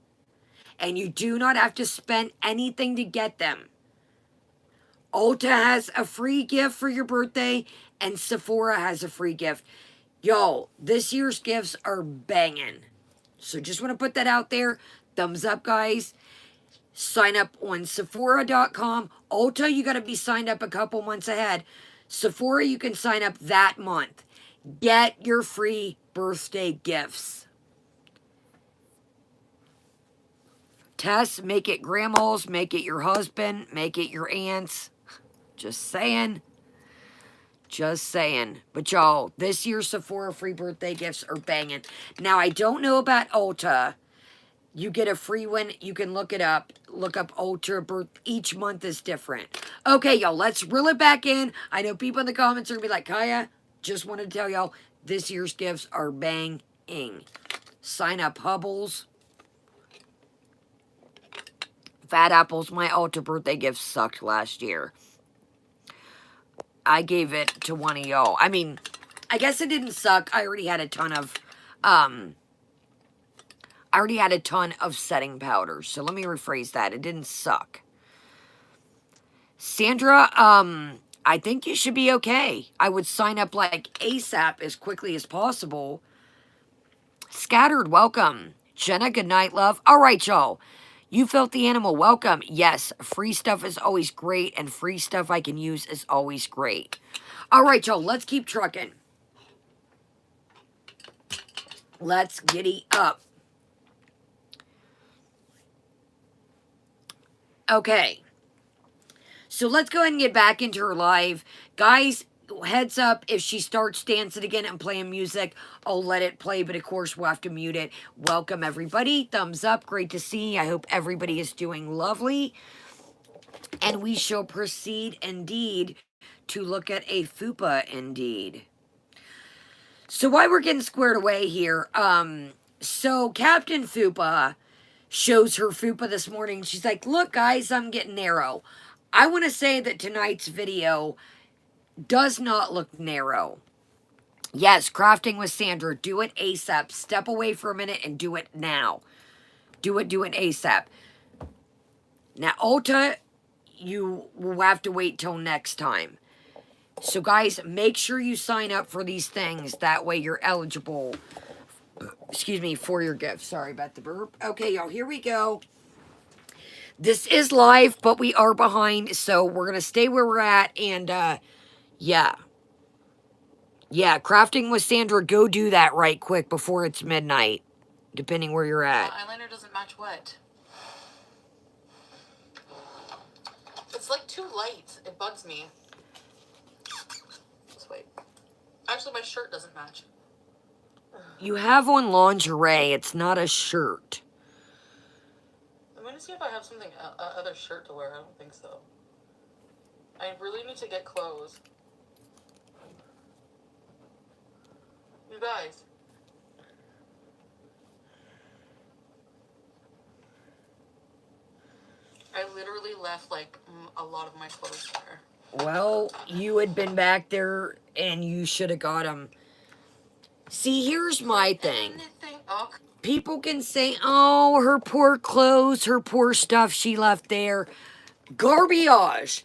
And you do not have to spend anything to get them. Ulta has a free gift for your birthday, and Sephora has a free gift. Y'all, this year's gifts are banging. So just want to put that out there. Thumbs up, guys. Sign up on Sephora.com. Ulta, you got to be signed up a couple months ahead. Sephora, you can sign up that month. Get your free birthday gifts. Tess, make it grandma's, make it your husband, make it your aunt's. Just saying. Just saying. But y'all, this year's Sephora free birthday gifts are banging. Now, I don't know about Ulta. You get a free one. You can look it up. Look up Ulta. Each month is different. Okay, y'all, let's reel it back in. I know people in the comments are going to be like, Kaya, just wanted to tell y'all, this year's gifts are banging. Sign up, Hubbles. Fat apples. My Ulta birthday gift sucked last year. I gave it to one of y'all. I mean, I guess it didn't suck. I already had a ton of, setting powders. So let me rephrase that. It didn't suck. Sandra, I think you should be okay. I would sign up like ASAP as quickly as possible. Scattered, welcome. Jenna, good night, love. All right, y'all. You felt the animal. Welcome. Yes, free stuff is always great, and free stuff I can use is always great. All right, y'all, let's keep trucking. Let's giddy up. Okay. So let's go ahead and get back into her live. Guys, heads up, if she starts dancing again and playing music, I'll let it play, but of course we'll have to mute it. Welcome, everybody. Thumbs up. Great to see. I hope everybody is doing lovely. And we shall proceed, indeed, to look at a fupa, indeed. So while we're getting squared away here, so Captain Fupa shows her fupa this morning. She's like, look, guys, I'm getting narrow. I want to say that tonight's video does not look narrow. Yes, crafting with Sandra. Do it ASAP. Step away for a minute and do it now. Do it ASAP. Now, Ulta, you will have to wait till next time. So, guys, make sure you sign up for these things. That way you're eligible excuse me, for your gift. Sorry about the burp. Okay, y'all, here we go. This is live, but we are behind, so we're going to stay where we're at, and, yeah. Yeah, crafting with Sandra, go do that right quick before it's midnight, depending where you're at. Eyeliner doesn't match what? It's like too light. It bugs me. Just wait. Actually, my shirt doesn't match. You have on lingerie. It's not a shirt. I'm going to see if I have something, other shirt to wear. I don't think so. I really need to get clothes. You guys. I literally left, like, a lot of my clothes there. Well, you had been back there, and you should have got them. See, here's my thing. People can say, oh, her poor clothes, her poor stuff she left there. Garbage.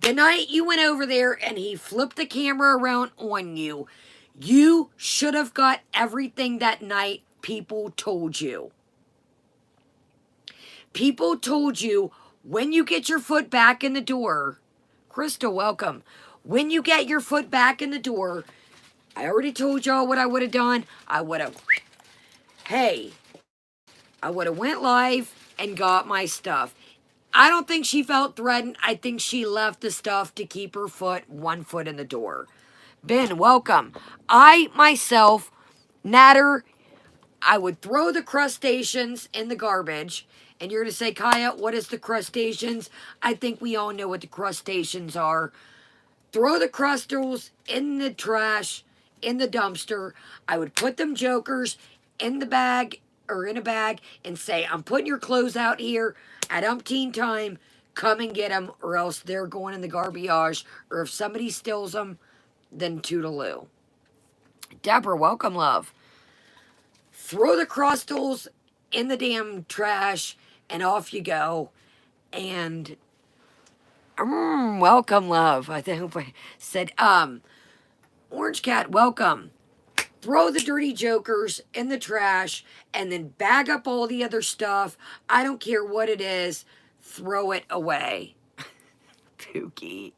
The night you went over there and he flipped the camera around on you, you should have got everything that night people told you. People told you when you get your foot back in the door, Crystal, welcome. When you get your foot back in the door, I already told y'all what I would have done. I would have, hey, I would have went live and got my stuff. I don't think she felt threatened. I think she left the stuff to keep her foot 1 foot in the door. Ben, welcome. I, myself, Natter, I would throw the crustaceans in the garbage. And you're going to say, Kaya, what is the crustaceans? I think we all know what the crustaceans are. Throw the crustals in the trash, in the dumpster. I would put them jokers in the bag or in a bag and say, I'm putting your clothes out here at umpteen time. Come and get them, or else they're going in the garbage. Or if somebody steals them, then toodaloo. Deborah, welcome, love. Throw the crustals in the damn trash and off you go. And welcome, love. I hope I said, Orange Cat, welcome. Throw the dirty jokers in the trash and then bag up all the other stuff. I don't care what it is. Throw it away. Pookie.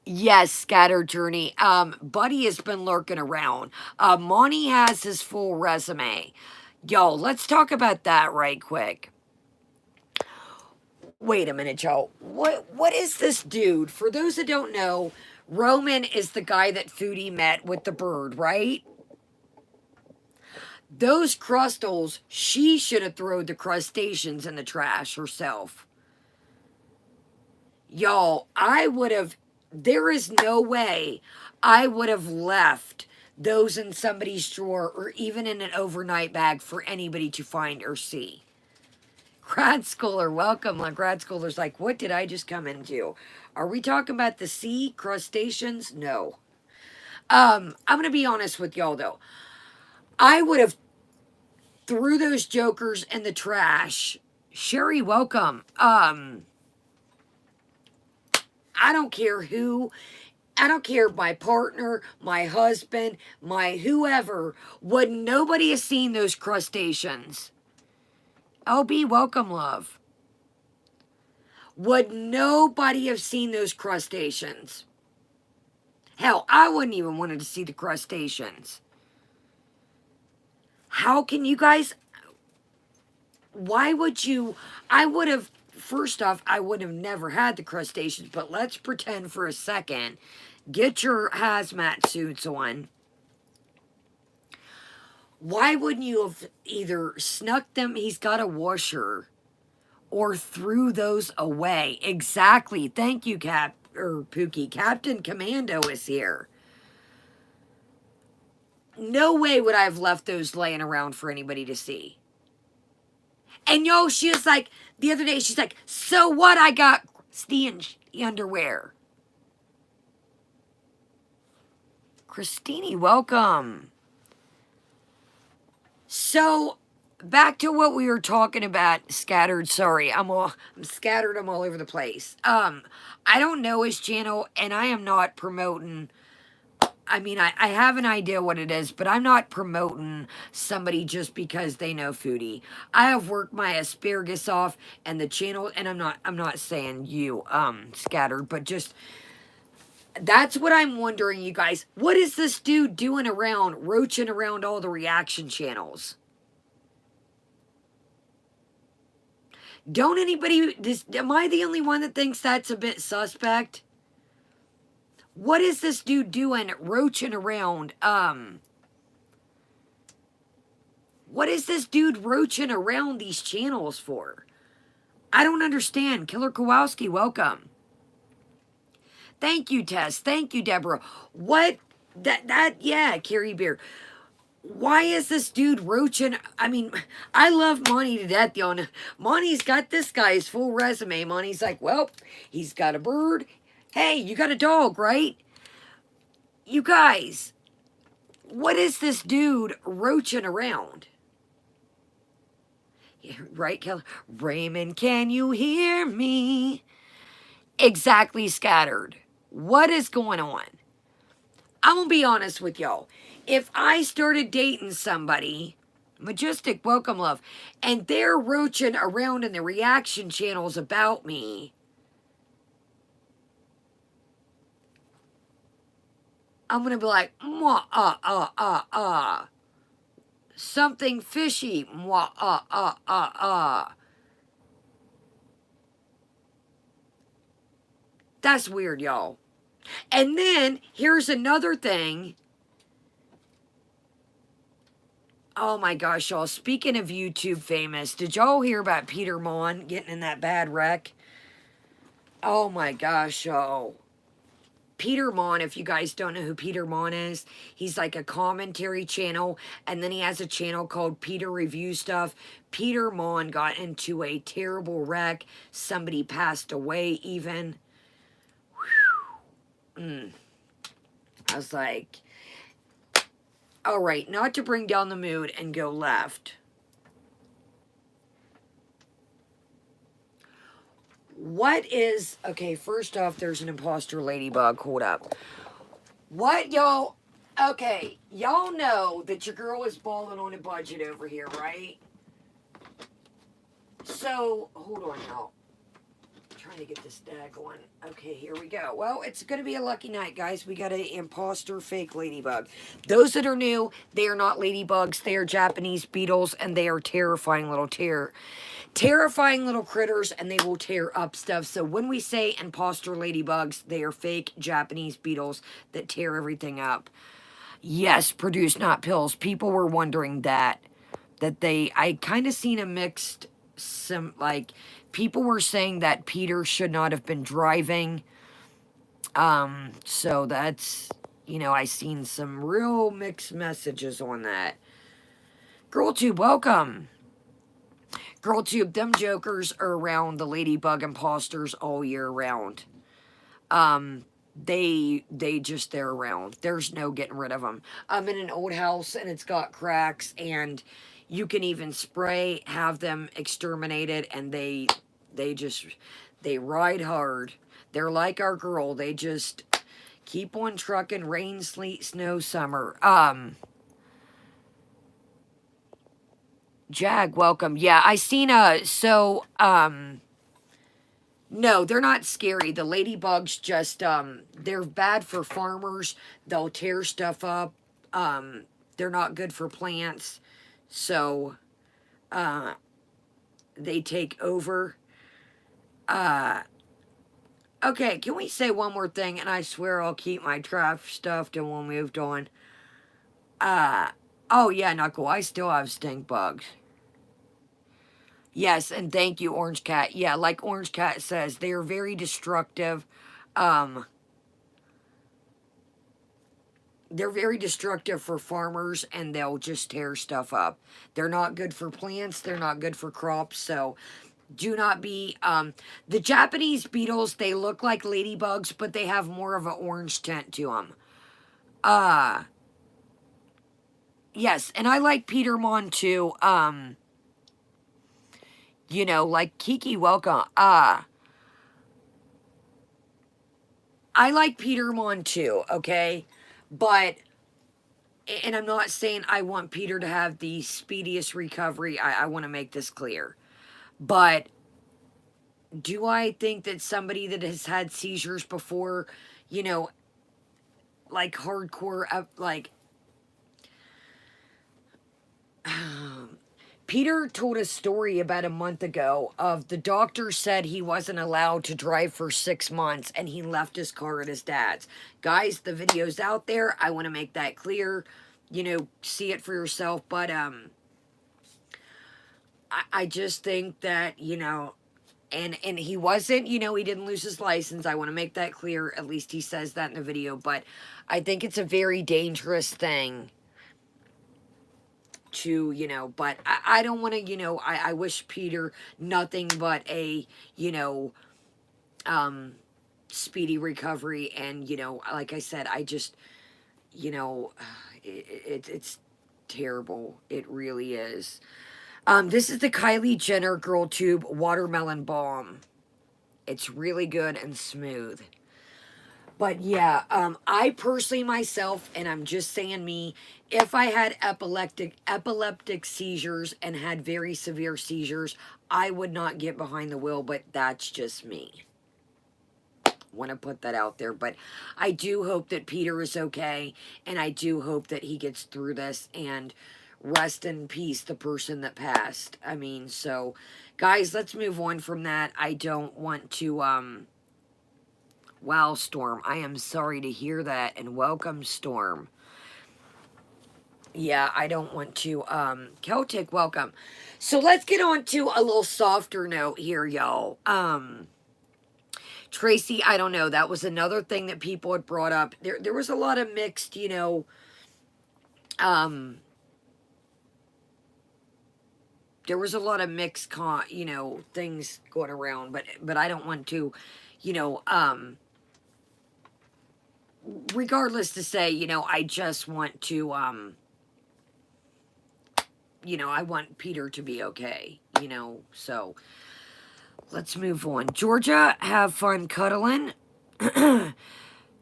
Yes, Scattered Journey. Buddy has been lurking around. Monty has his full resume. Yo, let's talk about that right quick. Wait a minute, y'all. What is this dude? For those that don't know, Roman is the guy that Foodie met with the bird, right? Those crustals, she should have thrown the crustaceans in the trash herself. Y'all, there is no way I would have left those in somebody's drawer or even in an overnight bag for anybody to find or see. Grad Schooler, welcome. Grad Schooler's like, what did I just come into? Are we talking about the sea crustaceans? No. I'm going to be honest with y'all, though. I would have threw those jokers in the trash. Sherry, welcome. I don't care who. I don't care, my partner, my husband, my whoever. Would nobody have seen those crustaceans? LB, welcome, love. Would nobody have seen those crustaceans? Hell, I wouldn't even wanted to see the crustaceans. How can you guys... Why would you... I would have... First off, I would have never had the crustaceans, but let's pretend for a second. Get your hazmat suits on. Why wouldn't you have either snuck them, he's got a washer, or threw those away? Exactly. Thank you, Pookie. Captain Commando is here. No way would I have left those laying around for anybody to see. And yo, she was like, the other day, she's like, so what? I got the underwear. Christine, welcome. So, back to what we were talking about, Scattered. Sorry, I'm scattered. I'm all over the place. I don't know his channel, and I am not promoting. I mean, I have an idea what it is, but I'm not promoting somebody just because they know Foodie. I have worked my asparagus off and the channel, and I'm not saying you, Scattered, but just, that's what I'm wondering, you guys. What is this dude doing around, roaching around all the reaction channels? Don't anybody, am I the only one that thinks that's a bit suspect? What is this dude doing roaching around, what is this dude roaching around these channels for? I don't understand. Killer Kowalski, welcome. Thank you, Tess. Thank you, Deborah. What? Yeah, Carrie Beer. Why is this dude roaching? I mean, I love Monty to death, y'all. Monty's got this guy's full resume. Monty's like, well, he's got a bird. Hey, you got a dog, right? You guys, what is this dude roaching around? Yeah, right, Kelly? Raymond, can you hear me? Exactly, Scattered. What is going on? I'm going to be honest with y'all. If I started dating somebody, Majestic, welcome, love, and they're roaching around in the reaction channels about me, I'm going to be like, mwah, something fishy, mwah, That's weird, y'all. And then, here's another thing. Oh my gosh, y'all. Speaking of YouTube famous, did y'all hear about Peter Mon getting in that bad wreck? Oh my gosh, y'all. Peter Mon, if you guys don't know who Peter Mon is, he's like a commentary channel, and then he has a channel called Peter Review Stuff. Peter Mon got into a terrible wreck. Somebody passed away even. I was like, all right, not to bring down the mood and go left. What is, okay, first off, there's an imposter ladybug. Hold up. What, y'all, okay, y'all know that your girl is balling on a budget over here, right? So, hold on, y'all. Trying to get this dag going. Okay, here we go. Well, it's going to be a lucky night, guys. We got an imposter fake ladybug. Those that are new, they are not ladybugs. They are Japanese beetles, and they are terrifying little terrifying little critters, and they will tear up stuff. So when we say imposter ladybugs, they are fake Japanese beetles that tear everything up. Yes, produce, not pills. People were wondering that I kind of seen a mixed, like, people were saying that Peter should not have been driving. So that's, you know, I seen some real mixed messages on that. GirlTube, welcome. GirlTube, them jokers are around the ladybug imposters all year round. They're around. There's no getting rid of them. I'm in an old house and it's got cracks, and you can even spray, have them exterminated, and they ride hard. They're like our girl. They just keep on trucking, rain, sleet, snow, summer. Jag, welcome. Yeah, I seen no, they're not scary. The ladybugs just, they're bad for farmers. They'll tear stuff up. They're not good for plants. So, they take over. Okay, can we say one more thing? And I swear I'll keep my trash stuffed and we'll move on. Oh yeah, Knuckle, I still have stink bugs. Yes, and thank you, Orange Cat. Yeah, like Orange Cat says, they are very destructive. They're very destructive for farmers, and they'll just tear stuff up. They're not good for plants. They're not good for crops, so do not be... the Japanese beetles, they look like ladybugs, but they have more of an orange tint to them. Yes, and I like Peter Mon, too. You know, like Kiki, welcome. I like Peter Mon too, okay? But, and I'm not saying I want Peter to have the speediest recovery. I want to make this clear. But do I think that somebody that has had seizures before, you know, like hardcore, like, Peter told a story about a month ago of the doctor said he wasn't allowed to drive for 6 months and he left his car at his dad's. Guys, the video's out there. I want to make that clear. You know, see it for yourself. But I just think that, you know, and he wasn't, you know, he didn't lose his license. I want to make that clear. At least he says that in the video. But I think it's a very dangerous thing to, you know, but I don't want to, you know, I wish Peter nothing but a, you know, speedy recovery. And, you know, like I said, I just, you know, it's terrible. It really is. This is the Kylie Jenner Girl Tube Watermelon Balm. It's really good and smooth. But yeah, I personally myself, and I'm just saying me, if I had epileptic seizures and had very severe seizures, I would not get behind the wheel, but that's just me. Want to put that out there, but I do hope that Peter is okay, and I do hope that he gets through this, and rest in peace, the person that passed. I mean, so, guys, let's move on from that. I don't want to, wow, Storm, I am sorry to hear that, and welcome, Storm. Yeah, I don't want to, Celtic, welcome. So let's get on to a little softer note here, y'all. Tracy, I don't know, that was another thing that people had brought up. There was a lot of mixed, you know, there was a lot of mixed, you know, things going around, but I don't want to, you know, regardless to say, you know, I just want to, you know, I want Peter to be okay, you know, so let's move on. Georgia, have fun cuddling.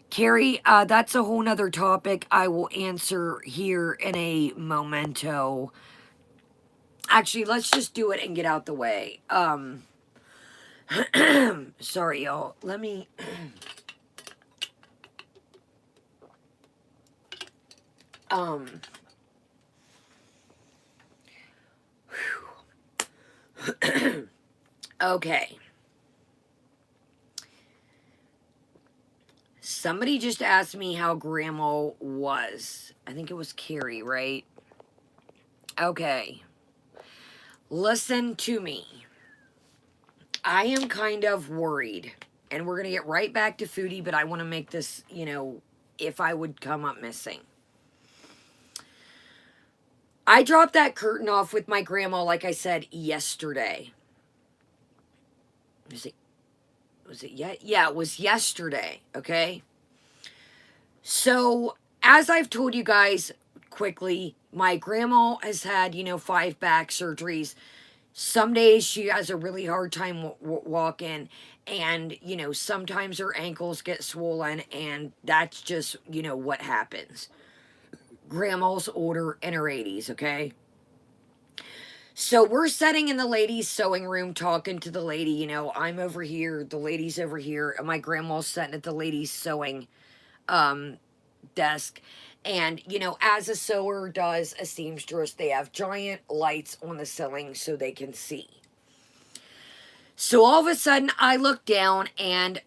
Carrie, that's a whole nother topic I will answer here in a momento. Actually, let's just do it and get out the way. Sorry, y'all. Let me... Okay. Somebody just asked me how Grandma was. I think it was Carrie, right? Okay. Listen to me. I am kind of worried. And we're going to get right back to Foodie, but I want to make this, you know, if I would come up missing. I dropped that curtain off with my grandma, like I said, yesterday. Was it yet? Yeah, it was yesterday, okay? So, as I've told you guys quickly, my grandma has had, you know, 5 back surgeries. Some days she has a really hard time walking, and, you know, sometimes her ankles get swollen, and that's just, you know, what happens. Grandma's older, in her 80s, okay? So we're sitting in the ladies' sewing room talking to the lady, you know, I'm over here, the lady's over here, and my grandma's sitting at the ladies' sewing desk. And, you know, as a sewer does, a seamstress, they have giant lights on the ceiling so they can see. So all of a sudden, I look down, and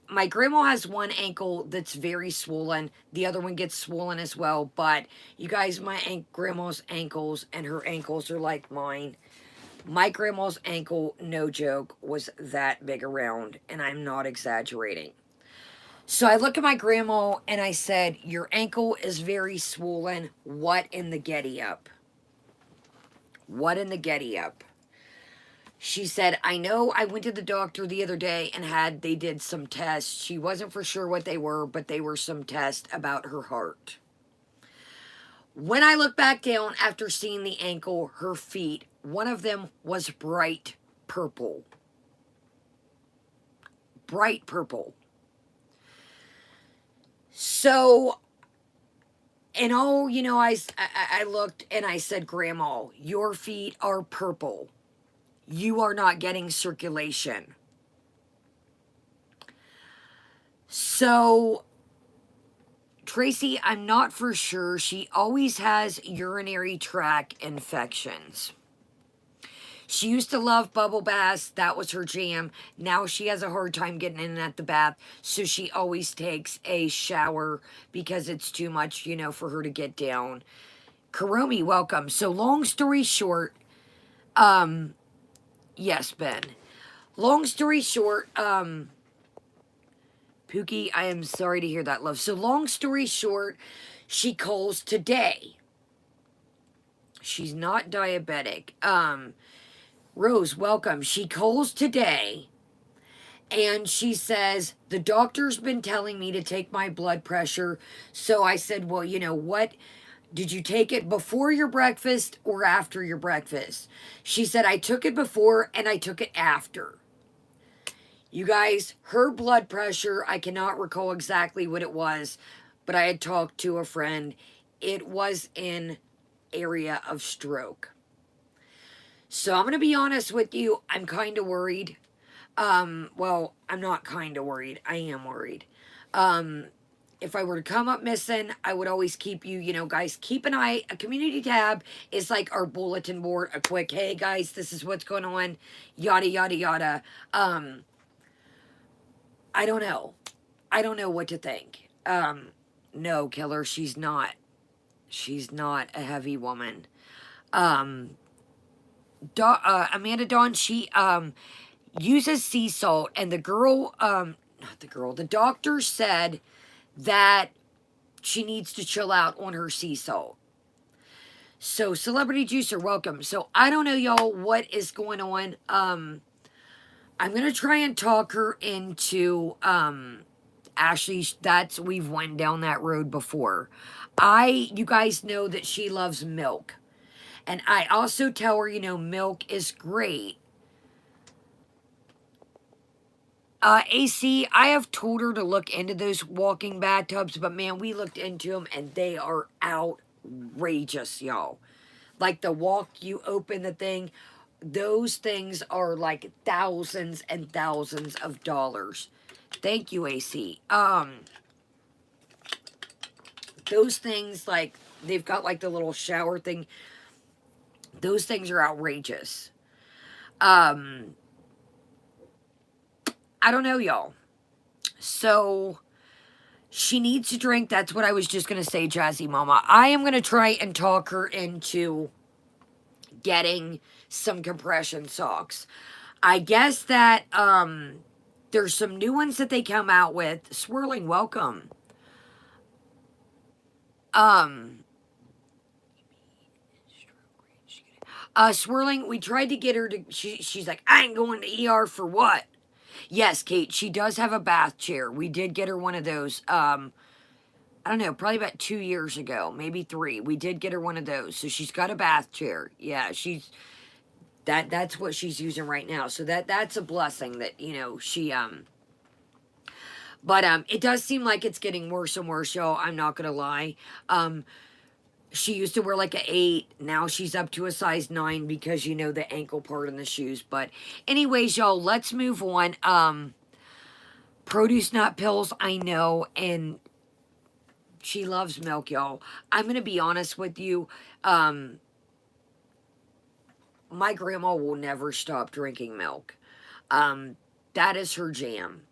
my grandma has one ankle that's very swollen. The other one gets swollen as well. But, you guys, my grandma's ankles and her ankles are like mine. My grandma's ankle, no joke, was that big around, and I'm not exaggerating. So I look at my grandma and I said, your ankle is very swollen. What in the getty up? What in the getty up? She said, I know I went to the doctor the other day and they did some tests. She wasn't for sure what they were, but they were some tests about her heart. When I look back down after seeing the ankle, her feet, one of them was bright purple. Bright purple. So And oh, you know, I looked and I said, Grandma, your feet are purple. You are not getting circulation. So, Tracy, I'm not for sure. She always has urinary tract infections. She used to love bubble baths. That was her jam. Now she has a hard time getting in and at the bath. So she always takes a shower because it's too much, you know, for her to get down. Karomi, welcome. So long story short, yes, Ben. Long story short, Pookie, I am sorry to hear that, love. So long story short, she calls today. She's not diabetic. Rose, welcome. She calls today and she says, the doctor's been telling me to take my blood pressure. So I said, well, you know what? Did you take it before your breakfast or after your breakfast? She said, I took it before and I took it after. You guys, her blood pressure, I cannot recall exactly what it was, but I had talked to a friend. It was in area of stroke. So I'm going to be honest with you. I'm kind of worried. Well, I'm not kind of worried. I am worried. If I were to come up missing, I would always keep you, you know, guys, keep an eye. A community tab is like our bulletin board. A quick, hey, guys, this is what's going on. Yada, yada, yada. I don't know. I don't know what to think. No, killer, she's not. She's not a heavy woman. Amanda Dawn, she uses sea salt, and the girl, not the girl, the doctor said that she needs to chill out on her sea salt. So, Celebrity Juicer, welcome. So, I don't know, y'all, what is going on. I'm gonna try and talk her into Ashley. We've went down that road before. You guys know that she loves milk. And I also tell her, you know, milk is great. AC, I have told her to look into those walking bathtubs, but man, we looked into them and they are outrageous, y'all. Like the walk, you open the thing, those things are like thousands and thousands of dollars. Thank you, AC. Those things, like, they've got like the little shower thing. Those things are outrageous. I don't know, y'all. So, she needs to drink. That's what I was just going to say, Jazzy Mama. I am going to try and talk her into getting some compression socks. I guess that there's some new ones that they come out with. Swirling, welcome. Swirling, we tried to get her to, she's like, I ain't going to ER for what? Yes, Kate, she does have a bath chair. We did get her one of those. I don't know, probably about 2 years ago, maybe 3. We did get her one of those. So she's got a bath chair. Yeah, that's what she's using right now. So that's a blessing that, you know, but it does seem like it's getting worse and worse, y'all. I'm not gonna lie. She used to wear like an 8. Now she's up to a size 9 because, you know, the ankle part in the shoes. But anyways, y'all, let's move on. Produce nut pills, I know, and she loves milk, y'all. I'm going to be honest with you. My grandma will never stop drinking milk. That is her jam.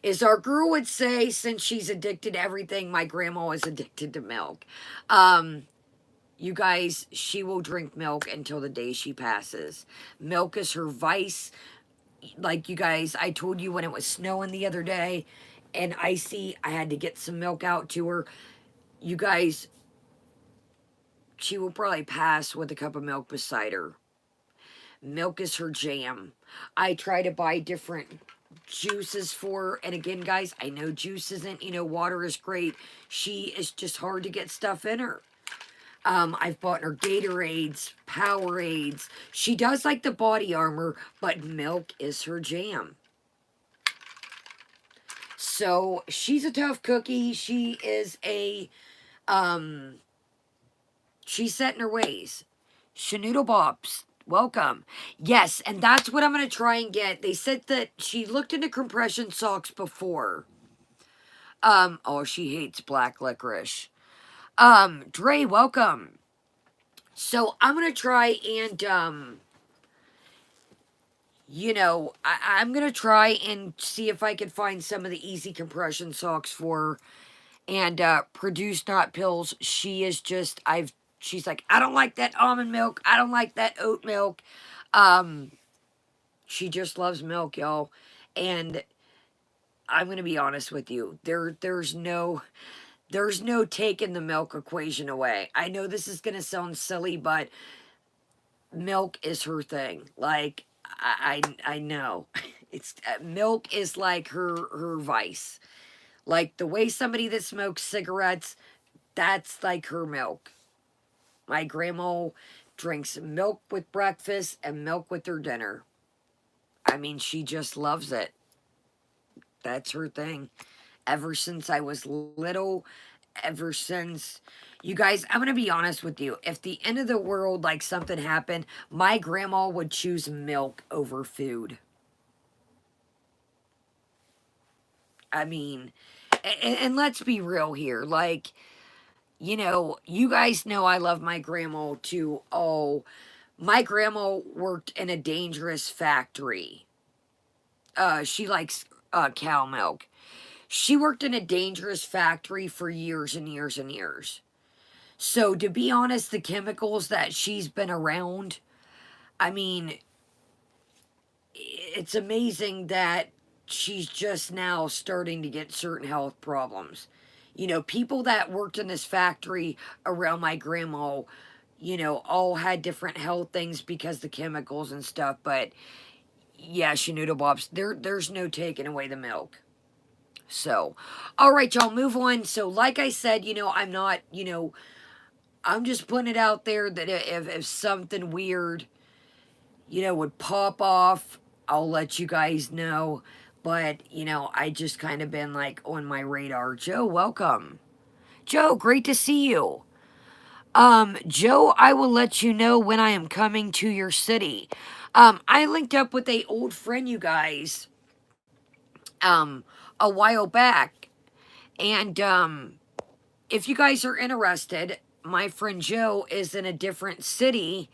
As our girl would say, since she's addicted to everything, my grandma is addicted to milk. You guys, she will drink milk until the day she passes. Milk is her vice. Like, you guys, I told you when it was snowing the other day and icy, I had to get some milk out to her. You guys, she will probably pass with a cup of milk beside her. Milk is her jam. I try to buy different juices for her. And again, guys, I know juice isn't, you know, water is great. She is just hard to get stuff in her. I've bought her Gatorades, Powerades. She does like the body armor, but milk is her jam. So she's a tough cookie. She is a Um, she's set in her ways. Shanoodle Bops, welcome. Yes, and that's what I'm going to try and get. They said that she looked into compression socks before. Oh, she hates black licorice. Dre, welcome. So I'm going to try and, I'm going to try and see if I can find some of the easy compression socks for her. And, Produce Not Pills, she's like, I don't like that almond milk. I don't like that oat milk. Um, she just loves milk, y'all. And I'm going to be honest with you. There's no taking the milk equation away. I know this is going to sound silly, but milk is her thing. Like, I know. It's milk is like her vice. Like the way somebody that smokes cigarettes, that's like her milk. My grandma drinks milk with breakfast and milk with her dinner. I mean, she just loves it. That's her thing. Ever since I was little, ever since you guys, I'm gonna be honest with you. If the end of the world, like something happened, my grandma would choose milk over food. I mean, and let's be real here. Like, you guys know I love my grandma too. Oh, my grandma worked in a dangerous factory. She likes cow milk. She worked in a dangerous factory for years and years and years. So, to be honest, the chemicals that she's been around, I mean, it's amazing that she's just now starting to get certain health problems. People that worked in this factory around my grandma, all had different health things because the chemicals and stuff. But yeah, Shanoodle Bobs, there's no taking away the milk. So, all right, y'all, move on. So, like I said, I'm not, I'm just putting it out there that if something weird, would pop off, I'll let you guys know. But, I just kind of been like on my radar. Joe, welcome. Joe, great to see you. Joe, I will let you know when I am coming to your city. I linked up with a old friend, you guys, a while back. And, if you guys are interested, my friend Joe is in a different city,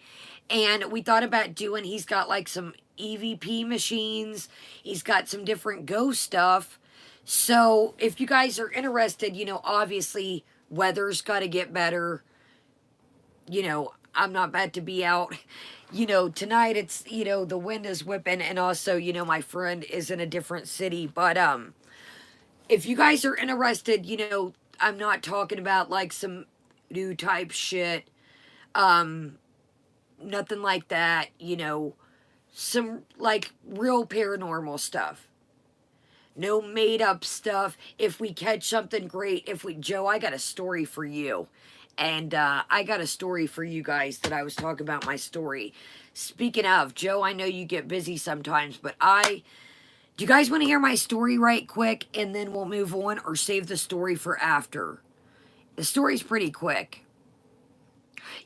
and we thought about he's got like some EVP machines, he's got some different Go stuff. So if you guys are interested, obviously weather's got to get better. I'm not about to be out. Tonight it's, the wind is whipping, and also, my friend is in a different city. But, if you guys are interested, I'm not talking about like some new type shit. Nothing like that, some like real paranormal stuff. No made up stuff. If we catch something great, Joe, I got a story for you. And I got a story for you guys that I was talking about my story. Speaking of, Joe, I know you get busy sometimes, but do you guys want to hear my story right quick and then we'll move on, or save the story for after? The story's pretty quick.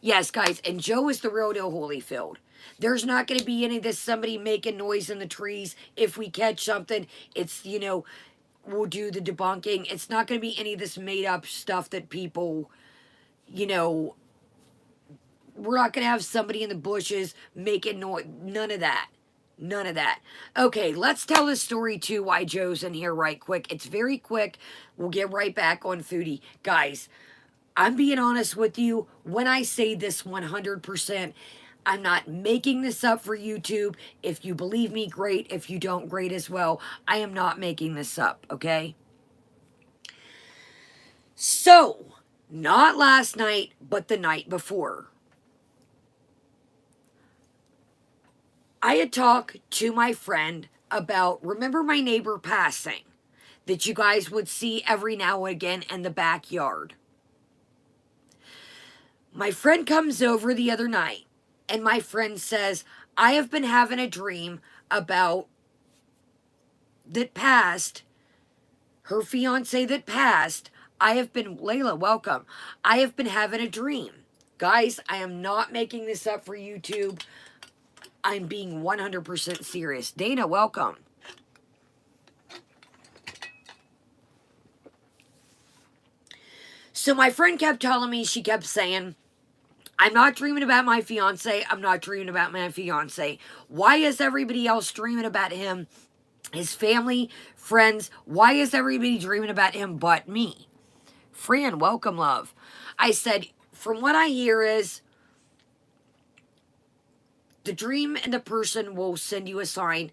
Yes, guys, and Joe is the real deal Holyfield. There's not going to be any of this somebody making noise in the trees. If we catch something, it's, we'll do the debunking. It's not going to be any of this made up stuff that people, you know, we're not going to have somebody in the bushes making noise. None of that. None of that. Okay, let's tell this story too, why Joe's in here right quick. It's very quick. We'll get right back on Foodie. Guys, I'm being honest with you. When I say this 100%, I'm not making this up for YouTube. If you believe me, great. If you don't, great as well. I am not making this up, okay? So, not last night, but the night before, I had talked to my friend about, remember my neighbor passing that you guys would see every now and again in the backyard? My friend comes over the other night, and my friend says, I have been having a dream about that passed, her fiance that passed. Layla, welcome. I have been having a dream. Guys, I am not making this up for YouTube. I'm being 100% serious. Dana, welcome. So my friend kept telling me, she kept saying, I'm not dreaming about my fiance. I'm not dreaming about my fiance. Why is everybody else dreaming about him? His family, friends. Why is everybody dreaming about him but me? Fran, welcome, love. I said, from what I hear is, the dream and the person will send you a sign.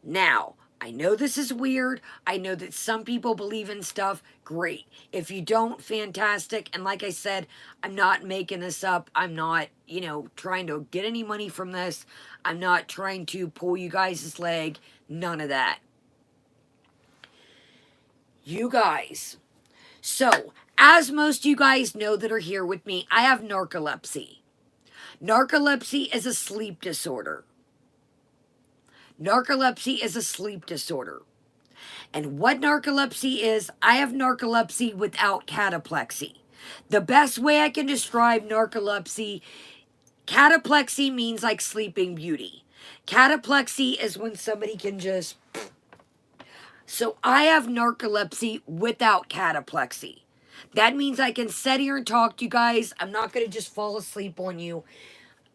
Now, I know this is weird. I know that some people believe in stuff. Great. If you don't, fantastic. And like I said, I'm not making this up. I'm not, trying to get any money from this. I'm not trying to pull you guys' leg. None of that. You guys. So, as most of you guys know that are here with me, I have narcolepsy. Narcolepsy is a sleep disorder. Narcolepsy is a sleep disorder. And what narcolepsy is, I have narcolepsy without cataplexy. The best way I can describe narcolepsy, cataplexy means like Sleeping Beauty. Cataplexy is when somebody can just... So I have narcolepsy without cataplexy. That means I can sit here and talk to you guys. I'm not going to just fall asleep on you.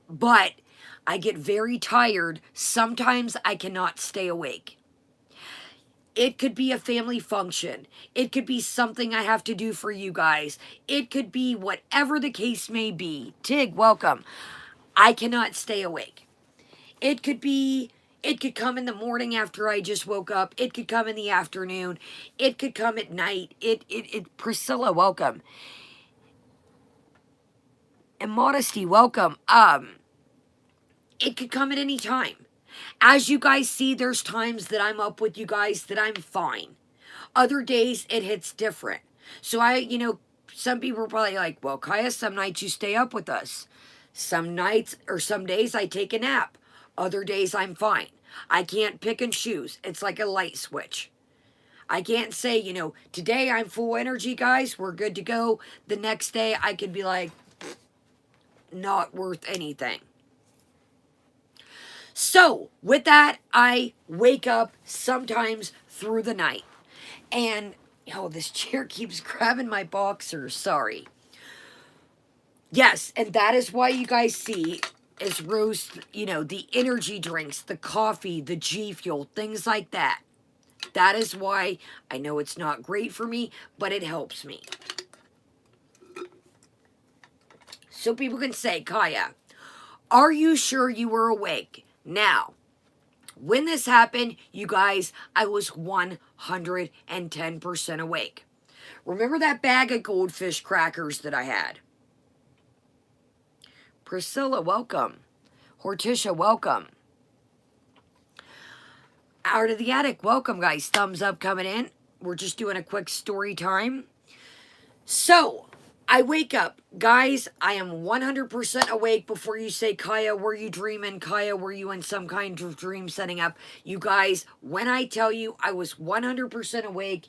But I get very tired. Sometimes I cannot stay awake. It could be a family function. It could be something I have to do for you guys. It could be whatever the case may be. Tig, welcome. I cannot stay awake. It could come in the morning after I just woke up. It could come in the afternoon. It could come at night. Priscilla, welcome. And Modesty, welcome. It could come at any time. As you guys see, there's times that I'm up with you guys that I'm fine. Other days, it hits different. So some people are probably like, well, Kaya, some nights you stay up with us. Some nights or some days I take a nap. Other days I'm fine. I can't pick and choose. It's like a light switch. I can't say, today I'm full energy, guys. We're good to go. The next day I could be like, not worth anything. So, with that, I wake up sometimes through the night. And, this chair keeps grabbing my boxers. Sorry. Yes, and that is why you guys see is Rose, the energy drinks, the coffee, the G Fuel, things like that. That is why I know it's not great for me, but it helps me. So people can say, Kaya, are you sure you were awake? Now, when this happened, you guys, I was 110% awake. Remember that bag of goldfish crackers that I had? Priscilla, welcome. Horticia, welcome. Out of the Attic, welcome, guys. Thumbs up coming in. We're just doing a quick story time. So, I wake up. Guys, I am 100% awake before you say, Kaya, were you dreaming? Kaya, were you in some kind of dream setting up? You guys, when I tell you I was 100% awake,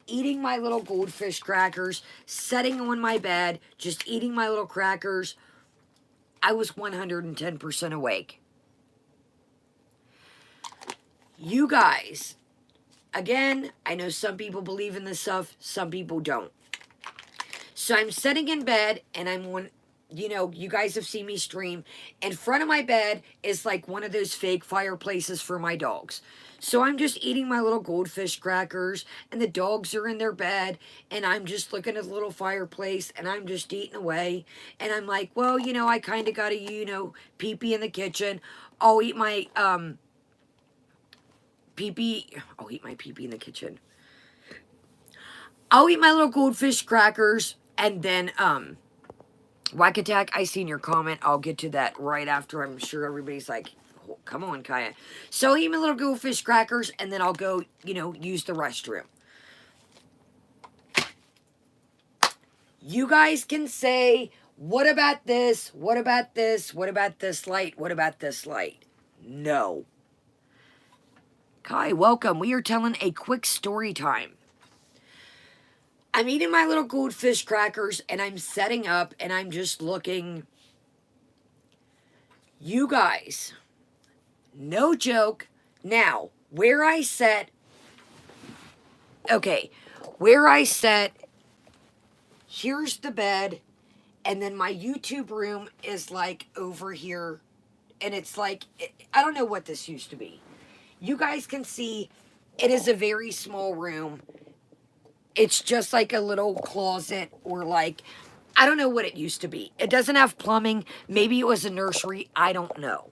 eating my little goldfish crackers, sitting on my bed, just eating my little crackers, I was 110% awake. You guys, again, I know some people believe in this stuff, some people don't. So I'm sitting in bed, and I'm on, you guys have seen me stream. In front of my bed is like one of those fake fireplaces for my dogs. So I'm just eating my little goldfish crackers, and the dogs are in their bed, and I'm just looking at the little fireplace, and I'm just eating away. And I'm like, well, I kind of got to, pee-pee in the kitchen. I'll eat my, pee-pee. I'll eat my pee-pee in the kitchen. I'll eat my little goldfish crackers, and then, Whack Attack, I seen your comment. I'll get to that right after. I'm sure everybody's like, oh, come on, Kaya. So I'll eat my little goldfish crackers, and then I'll go, use the restroom. You guys can say, what about this? What about this? What about this light? What about this light? No. Kai, welcome. We are telling a quick story time. I'm eating my little goldfish crackers and I'm setting up and I'm just looking. You guys, no joke. Now, where I set, okay, where I set, here's the bed, and then my YouTube room is like over here, and it's like, I don't know what this used to be. You guys can see it is a very small room. It's just like a little closet, or like, I don't know what it used to be. It doesn't have plumbing. Maybe it was a nursery. I don't know.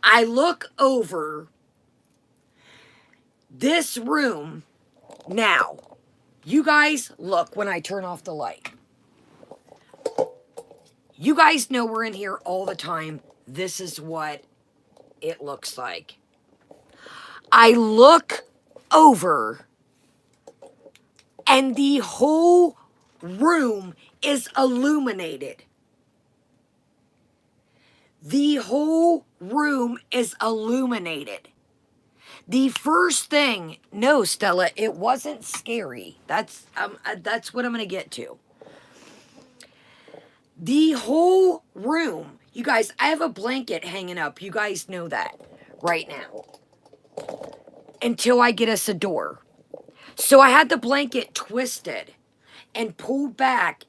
I look over this room now. You guys, look when I turn off the light. You guys know we're in here all the time. This is what it looks like. I look over and the whole room is illuminated. The whole room is illuminated. The first thing, no, Stella, it wasn't scary. That's what I'm going to get to. The whole room, you guys, I have a blanket hanging up. You guys know that right now. Until I get us a door. So I had the blanket twisted and pulled back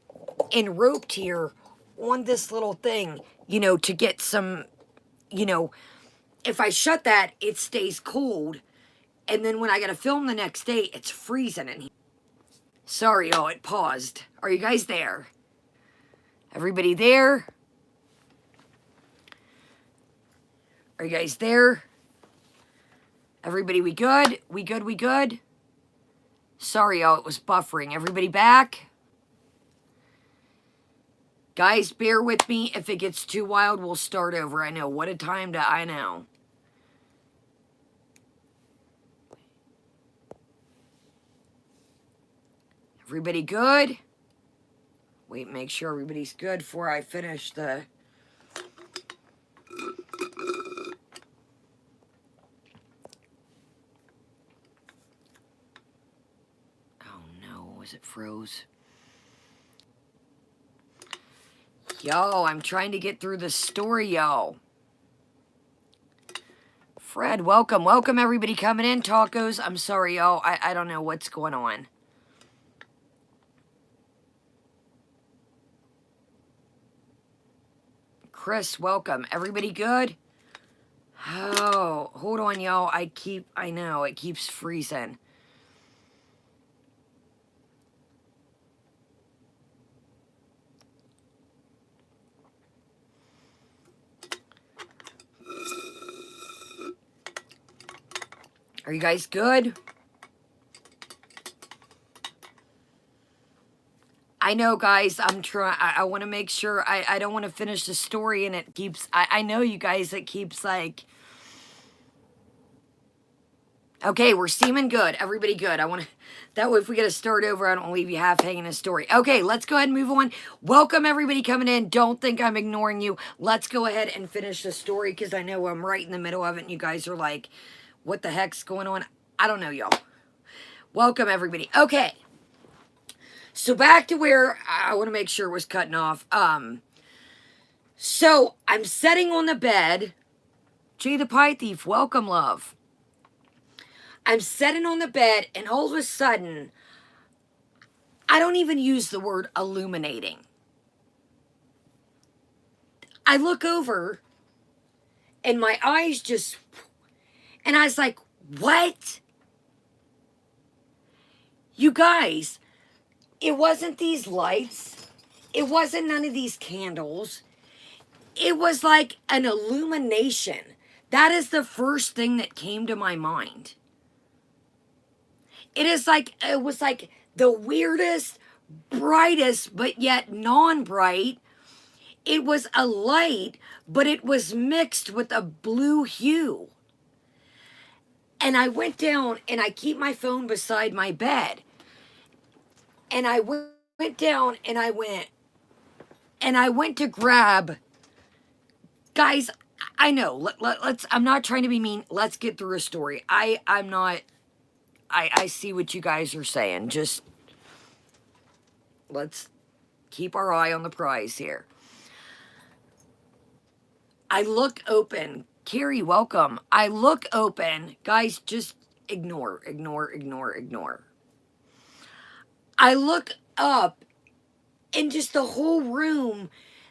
and roped here on this little thing, you know, to get some, you know, if I shut that, it stays cold. And then when I got to film the next day, it's freezing in here. Sorry, y'all, it paused. Are you guys there? Everybody there? Are you guys there? Everybody, we good? We good, we good? Sorry, y'all, it was buffering. Everybody back? Guys, bear with me. If it gets too wild, we'll start over. I know. What a time to, I know. Everybody good? Wait, make sure everybody's good before I finish the... Oh no, was it froze? Yo, I'm trying to get through the story, yo. Fred, welcome. Welcome, everybody coming in. Tacos. I'm sorry, yo. I don't know what's going on. Chris, welcome. Everybody good? Oh, hold on, y'all. I know, it keeps freezing. Are you guys good? I know, guys, I'm trying. I want to make sure. I don't want to finish the story and it keeps... I know, you guys, it keeps like... Okay, we're seeming good. Everybody good. I want to... That way, if we get to start over, I don't leave you half hanging a story. Okay, let's go ahead and move on. Welcome, everybody coming in. Don't think I'm ignoring you. Let's go ahead and finish the story because I know I'm right in the middle of it and you guys are like, what the heck's going on? I don't know, y'all. Welcome, everybody. Okay. So back to where I want to make sure it was cutting off. So I'm sitting on the bed. Jay the Pie Thief, welcome, love. I'm sitting on the bed, and all of a sudden, I don't even use the word illuminating. I look over, and my eyes just, and I was like, what? You guys, it wasn't these lights. It wasn't none of these candles. It was like an illumination. That is the first thing that came to my mind. It was like the weirdest, brightest, but yet non-bright. It was a light, but it was mixed with a blue hue. And I went down, and I keep my phone beside my bed. And I went down, and I went to grab... Guys, I know, let's, I'm not trying to be mean. Let's get through a story. I'm not... I see what you guys are saying. Just let's keep our eye on the prize here. I look open. Carrie, welcome. I look open. Guys, just ignore. I look up, and just the whole room,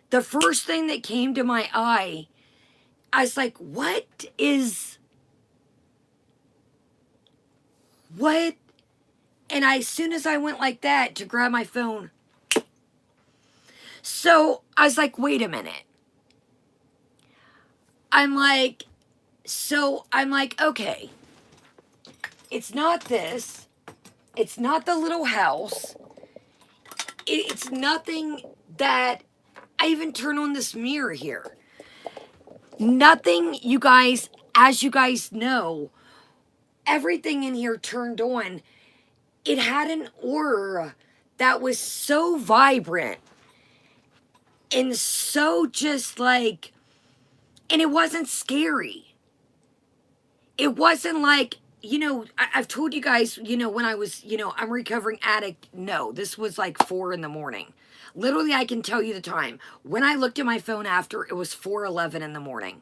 the first thing that came to my eye, I was like, what? And as soon as I went like that to grab my phone, so I was like, wait a minute. I'm like, okay, it's not this. It's not the little house. It's nothing that I even turn on this mirror here. Nothing, you guys, as you guys know, everything in here turned on. It had an aura that was so vibrant and so just like, and it wasn't scary. It wasn't like, I've told you guys, when I was, I'm a recovering addict. No, this was like 4 in the morning. Literally, I can tell you the time. When I looked at my phone after, it was 4:11 in the morning.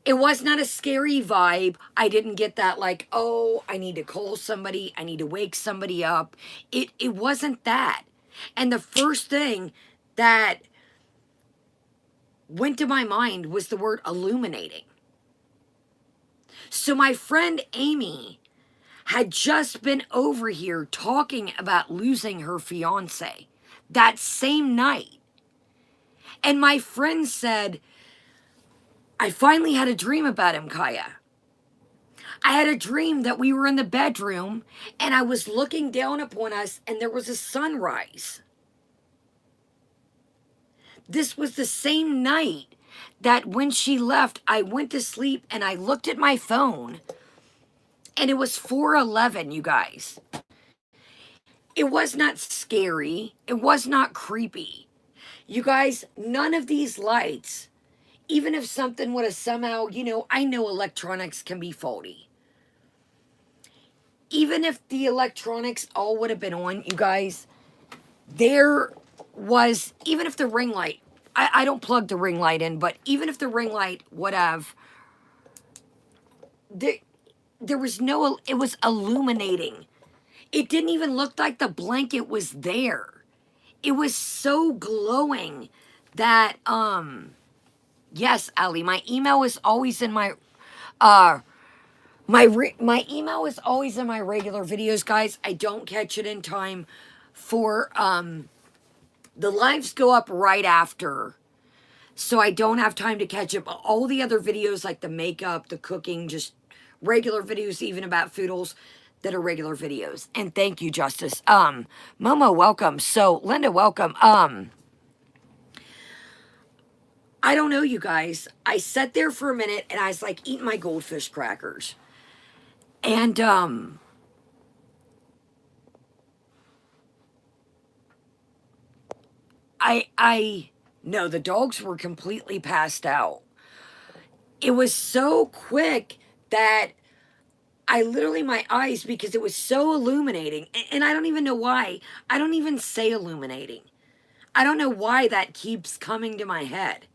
It was not a scary vibe. I didn't get that like, oh, I need to call somebody. I need to wake somebody up. It wasn't that. And the first thing that went to my mind was the word illuminating. So my friend Amy had just been over here talking about losing her fiance that same night. And my friend said, I finally had a dream about him, Kaya. I had a dream that we were in the bedroom and I was looking down upon us and there was a sunrise. This was the same night that when she left, I went to sleep and I looked at my phone and it was 4:11, you guys. It was not scary. It was not creepy. You guys, none of these lights, even if something would have somehow, I know electronics can be faulty. Even if the electronics all would have been on, you guys, there was, even if the ring light, I don't plug the ring light in, but even if the ring light would have, there was no, it was illuminating. It didn't even look like the blanket was there. It was so glowing that, yes, Ali, my email is always in my, my email is always in my regular videos, guys. I don't catch it in time for, the lives go up right after, so I don't have time to catch up. All the other videos, like the makeup, the cooking, just regular videos, even about foodles, that are regular videos. And thank you, Justice. Momo, welcome. So, Linda, welcome. I don't know, you guys. I sat there for a minute and I was like eating my goldfish crackers. And, no, the dogs were completely passed out. It was so quick that I literally, my eyes, because it was so illuminating, and I don't even know why. I don't even say illuminating. I don't know why that keeps coming to my head.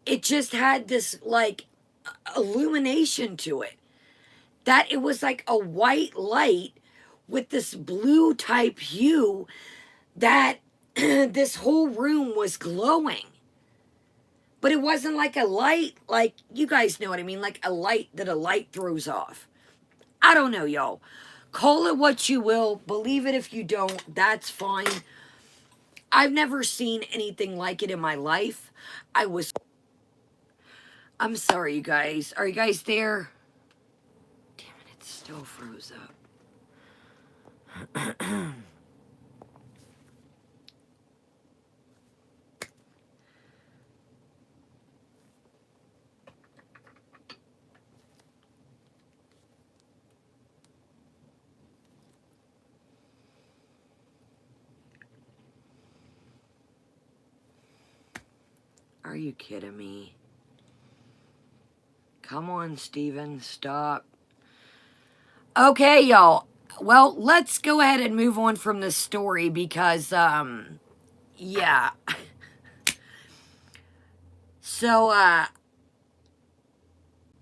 It just had this, like, illumination to it. That it was like a white light with this blue type hue that this whole room was glowing. But it wasn't like a light, like, you guys know what I mean, like a light that a light throws off. I don't know, y'all. Call it what you will. Believe it if you don't. That's fine. I've never seen anything like it in my life. I'm sorry, you guys. Are you guys there? Damn it, it still froze up. Are you kidding me? Come on, Steven, stop. Okay, y'all. well, let's go ahead and move on from this story because, yeah. So, I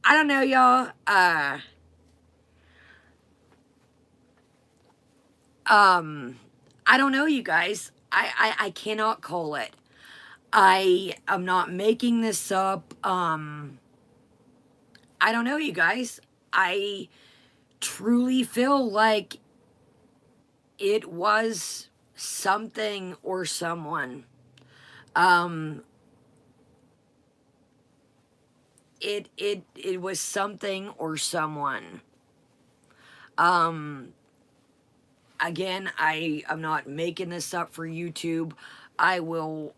don't know, y'all. I don't know, you guys. I cannot call it. I am not making this up. I don't know, you guys. I truly feel like it was something or someone. Um, it was something or someone. Um, Again, I am not making this up for YouTube. I will,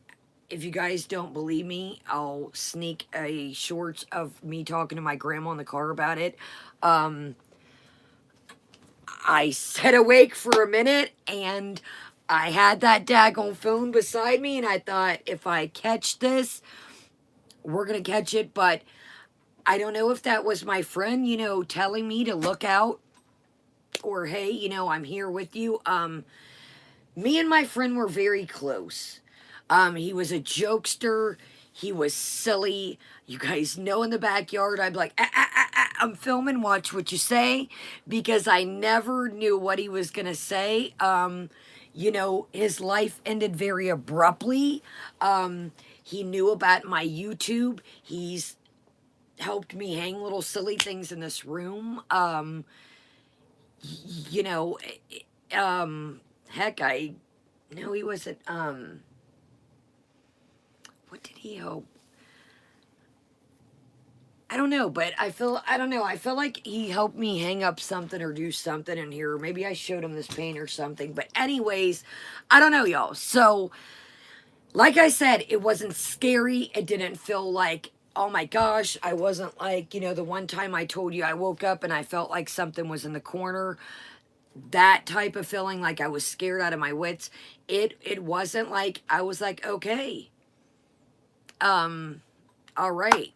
if you guys don't believe me, I'll sneak a shorts of me talking to my grandma in the car about it. Um, I sat awake for a minute and I had that daggone phone beside me and I thought, if I catch this, we're going to catch it. But I don't know if that was my friend, you know, telling me to look out or, hey, you know, I'm here with you. Me and my friend were very close. He was a jokester. He was silly. You guys know in the backyard, I'd be like, I'm filming, watch what you say, because I never knew what he was going to say. You know, his life ended very abruptly. He knew about my YouTube. He's helped me hang little silly things in this room. You know, heck, I no, he wasn't. What did he help? I don't know, but I don't know. I feel like he helped me hang up something or do something in here. Maybe I showed him this paint or something. But anyways, I don't know, y'all. So, like I said, it wasn't scary. It didn't feel like, oh my gosh. I wasn't like, you know, the one time I told you I woke up and I felt like something was in the corner. That type of feeling, like I was scared out of my wits. It wasn't like, I was like, okay. All right.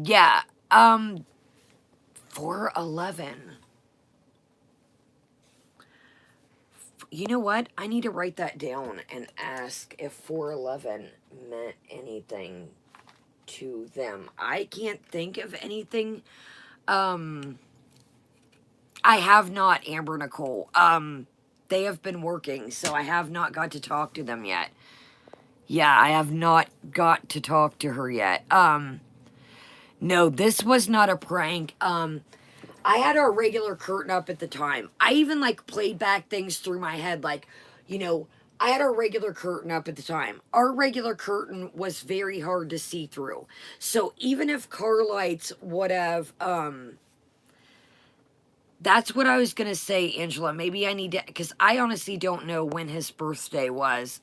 Yeah. 411. You know what? I need to write that down and ask if 411 meant anything to them. I can't think of anything. Um, I have not, Amber Nicole. They have been working, so I have not got to talk to them yet. Yeah, I have not got to talk to her yet. No, this was not a prank. I had our regular curtain up at the time. I even like played back things through my head, like, you know, I had our regular curtain up at the time. Our regular curtain was very hard to see through. So even if car lights would have, that's what I was gonna say, Angela. Maybe I need to, because I honestly don't know when his birthday was.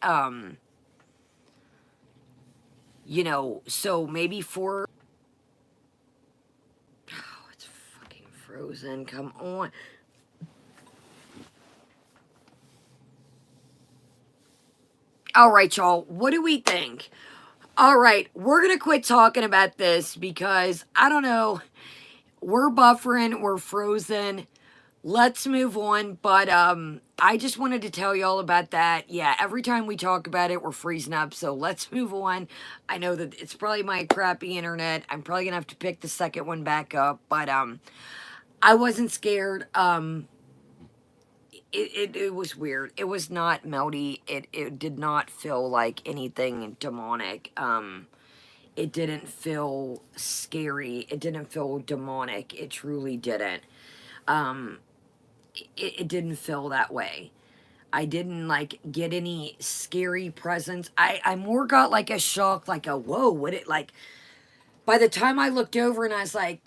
You know, so maybe for, oh, it's fucking frozen. Come on. All right, y'all. What do we think? All right, we're going to quit talking about this because I don't know. We're buffering, we're frozen. Let's move on, but I just wanted to tell y'all about that. Yeah, every time we talk about it, we're freezing up. So let's move on. I know that it's probably my crappy internet. I'm probably going to have to pick the second one back up, but I wasn't scared. It was weird. It was not melty. It did not feel like anything demonic. It didn't feel scary. It didn't feel demonic. It truly didn't. Um, it didn't feel that way. I didn't like get any scary presence. I more got like a shock, like a whoa, what it like by the time I looked over and I was like,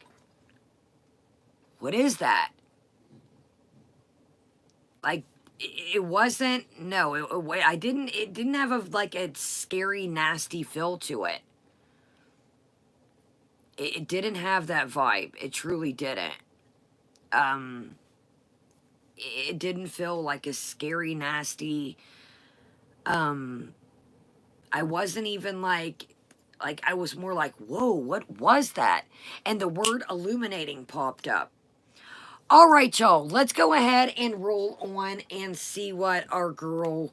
what is that? Like it wasn't no, it didn't have a like a scary, nasty feel to it. It didn't have that vibe. It truly didn't. Um it didn't feel like a scary, nasty, um I wasn't even like like, I was more like, whoa, what was that? And the word illuminating popped up. All right, y'all, let's go ahead and roll on and see what our girl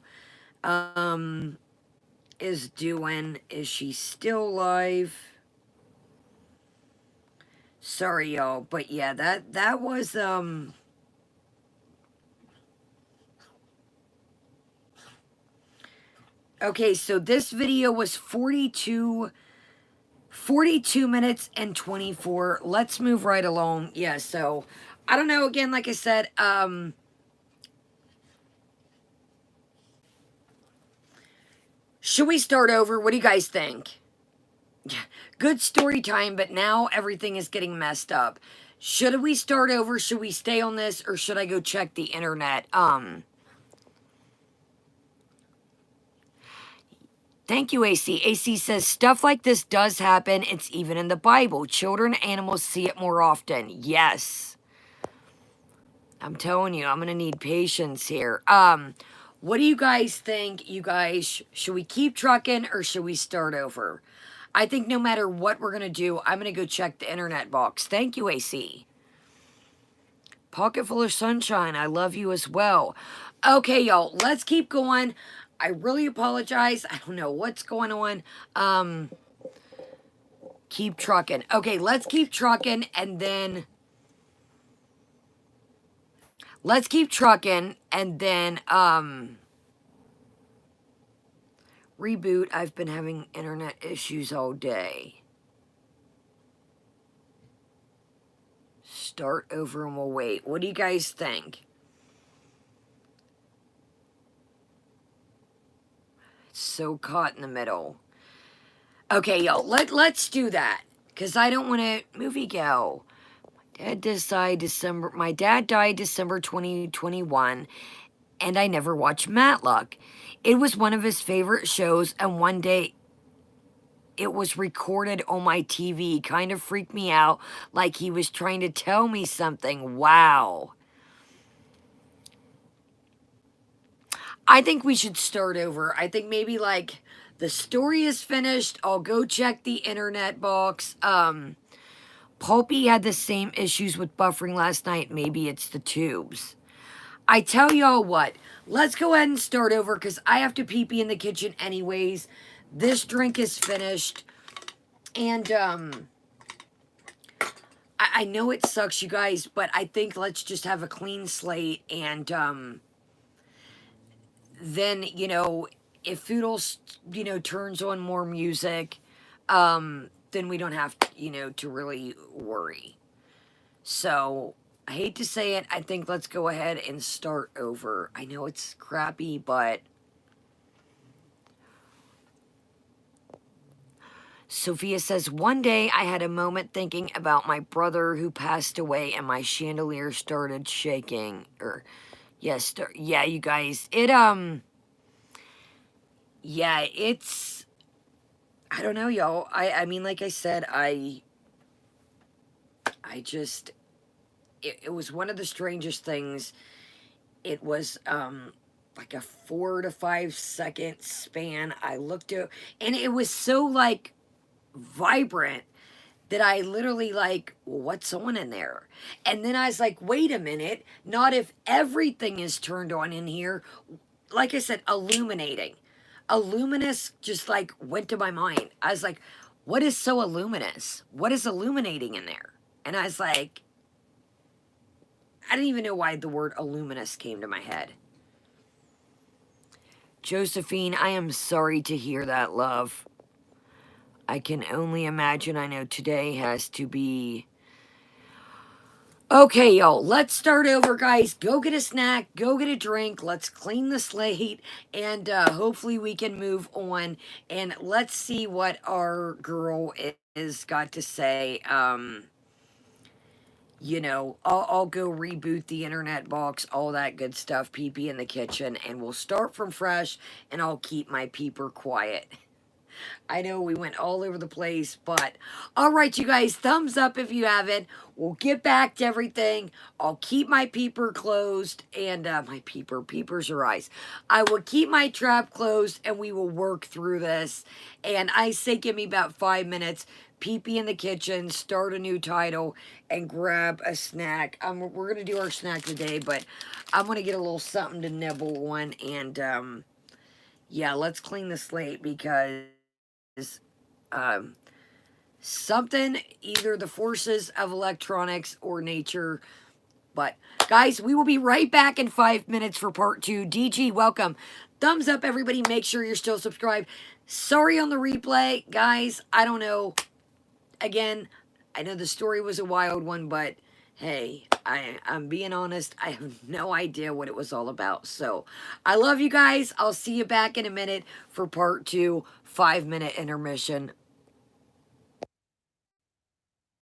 is doing. Is she still live? Sorry, y'all, but yeah, that was okay, so this video was 42 minutes and 24. Let's move right along. Yeah, so I don't know, again, like I said, should we start over? What do you guys think? Good story time, but now everything is getting messed up. Should we start over? Should we stay on this, or should I go check the internet? Thank you, AC. AC says, stuff like this does happen. It's even in the Bible. Children and animals see it more often. Yes. I'm telling you, I'm going to need patience here. What do you guys think? You guys, should we keep trucking or should we start over? I think no matter what we're going to do, I'm going to go check the internet box. Thank you, AC. Pocket full of sunshine. I love you as well. Okay, y'all, let's keep going. I really apologize. I don't know what's going on. Keep trucking. Okay, let's keep trucking and then... Let's keep trucking and then, reboot. I've been having internet issues all day. Start over and we'll wait. What do you guys think? So caught in the middle. Okay, y'all, let's do that. Because I don't want to... Movie go. My dad died December 2021, and I never watched Matlock. It was one of his favorite shows, and one day it was recorded on my TV. Kind of freaked me out, like he was trying to tell me something. Wow. I think we should start over. I think maybe, like, the story is finished. I'll go check the internet box. Pulpy had the same issues with buffering last night. Maybe it's the tubes. I tell y'all what, let's go ahead and start over because I have to pee-pee in the kitchen anyways. This drink is finished. And, I know it sucks, you guys, but I think let's just have a clean slate. And, then, you know, if Foodle, you know, turns on more music, then we don't have to, you know, to really worry. So, I hate to say it, I think let's go ahead and start over. I know it's crappy, but... Sophia says, one day I had a moment thinking about my brother who passed away and my chandelier started shaking. Yes, yeah, you guys, yeah, it's... I don't know, y'all. I mean, like I said, I just... It was one of the strangest things. It was, like a 4 to 5 second span. I looked at, and it was so, like, vibrant that I literally, like, what's on in there? And then I was like, wait a minute, not if everything is turned on in here. Like I said, illuminating. Illuminous just, like, went to my mind. I was like, what is so luminous? What is illuminating in there? And I was like, I didn't even know why the word illuminous came to my head. Josephine, I am sorry to hear that, love. I can only imagine. I know today has to be... Okay, y'all, let's start over, guys. Go get a snack, go get a drink, let's clean the slate, and hopefully we can move on, and let's see what our girl is got to say. You know, I'll go reboot the internet box, all that good stuff, pee-pee in the kitchen, and we'll start from fresh, and I'll keep my peeper quiet. I know we went all over the place, but all right, you guys, thumbs up if you haven't. We'll get back to everything. I'll keep my peeper closed and peepers are eyes. I will keep my trap closed and we will work through this. And I say give me about 5 minutes. Pee-pee in the kitchen, start a new title, and grab a snack. We're going to do our snack today, but I'm going to get a little something to nibble on. And, yeah, let's clean the slate because um, something, either the forces of electronics or nature. But, guys, we will be right back in 5 minutes for part 2. DG, welcome. Thumbs up, everybody. Make sure you're still subscribed. Sorry on the replay. Guys, I don't know. Again, I know the story was a wild one, but hey, I'm being honest. I have no idea what it was all about. So, I love you guys. I'll see you back in a minute for part 2. 5-minute intermission.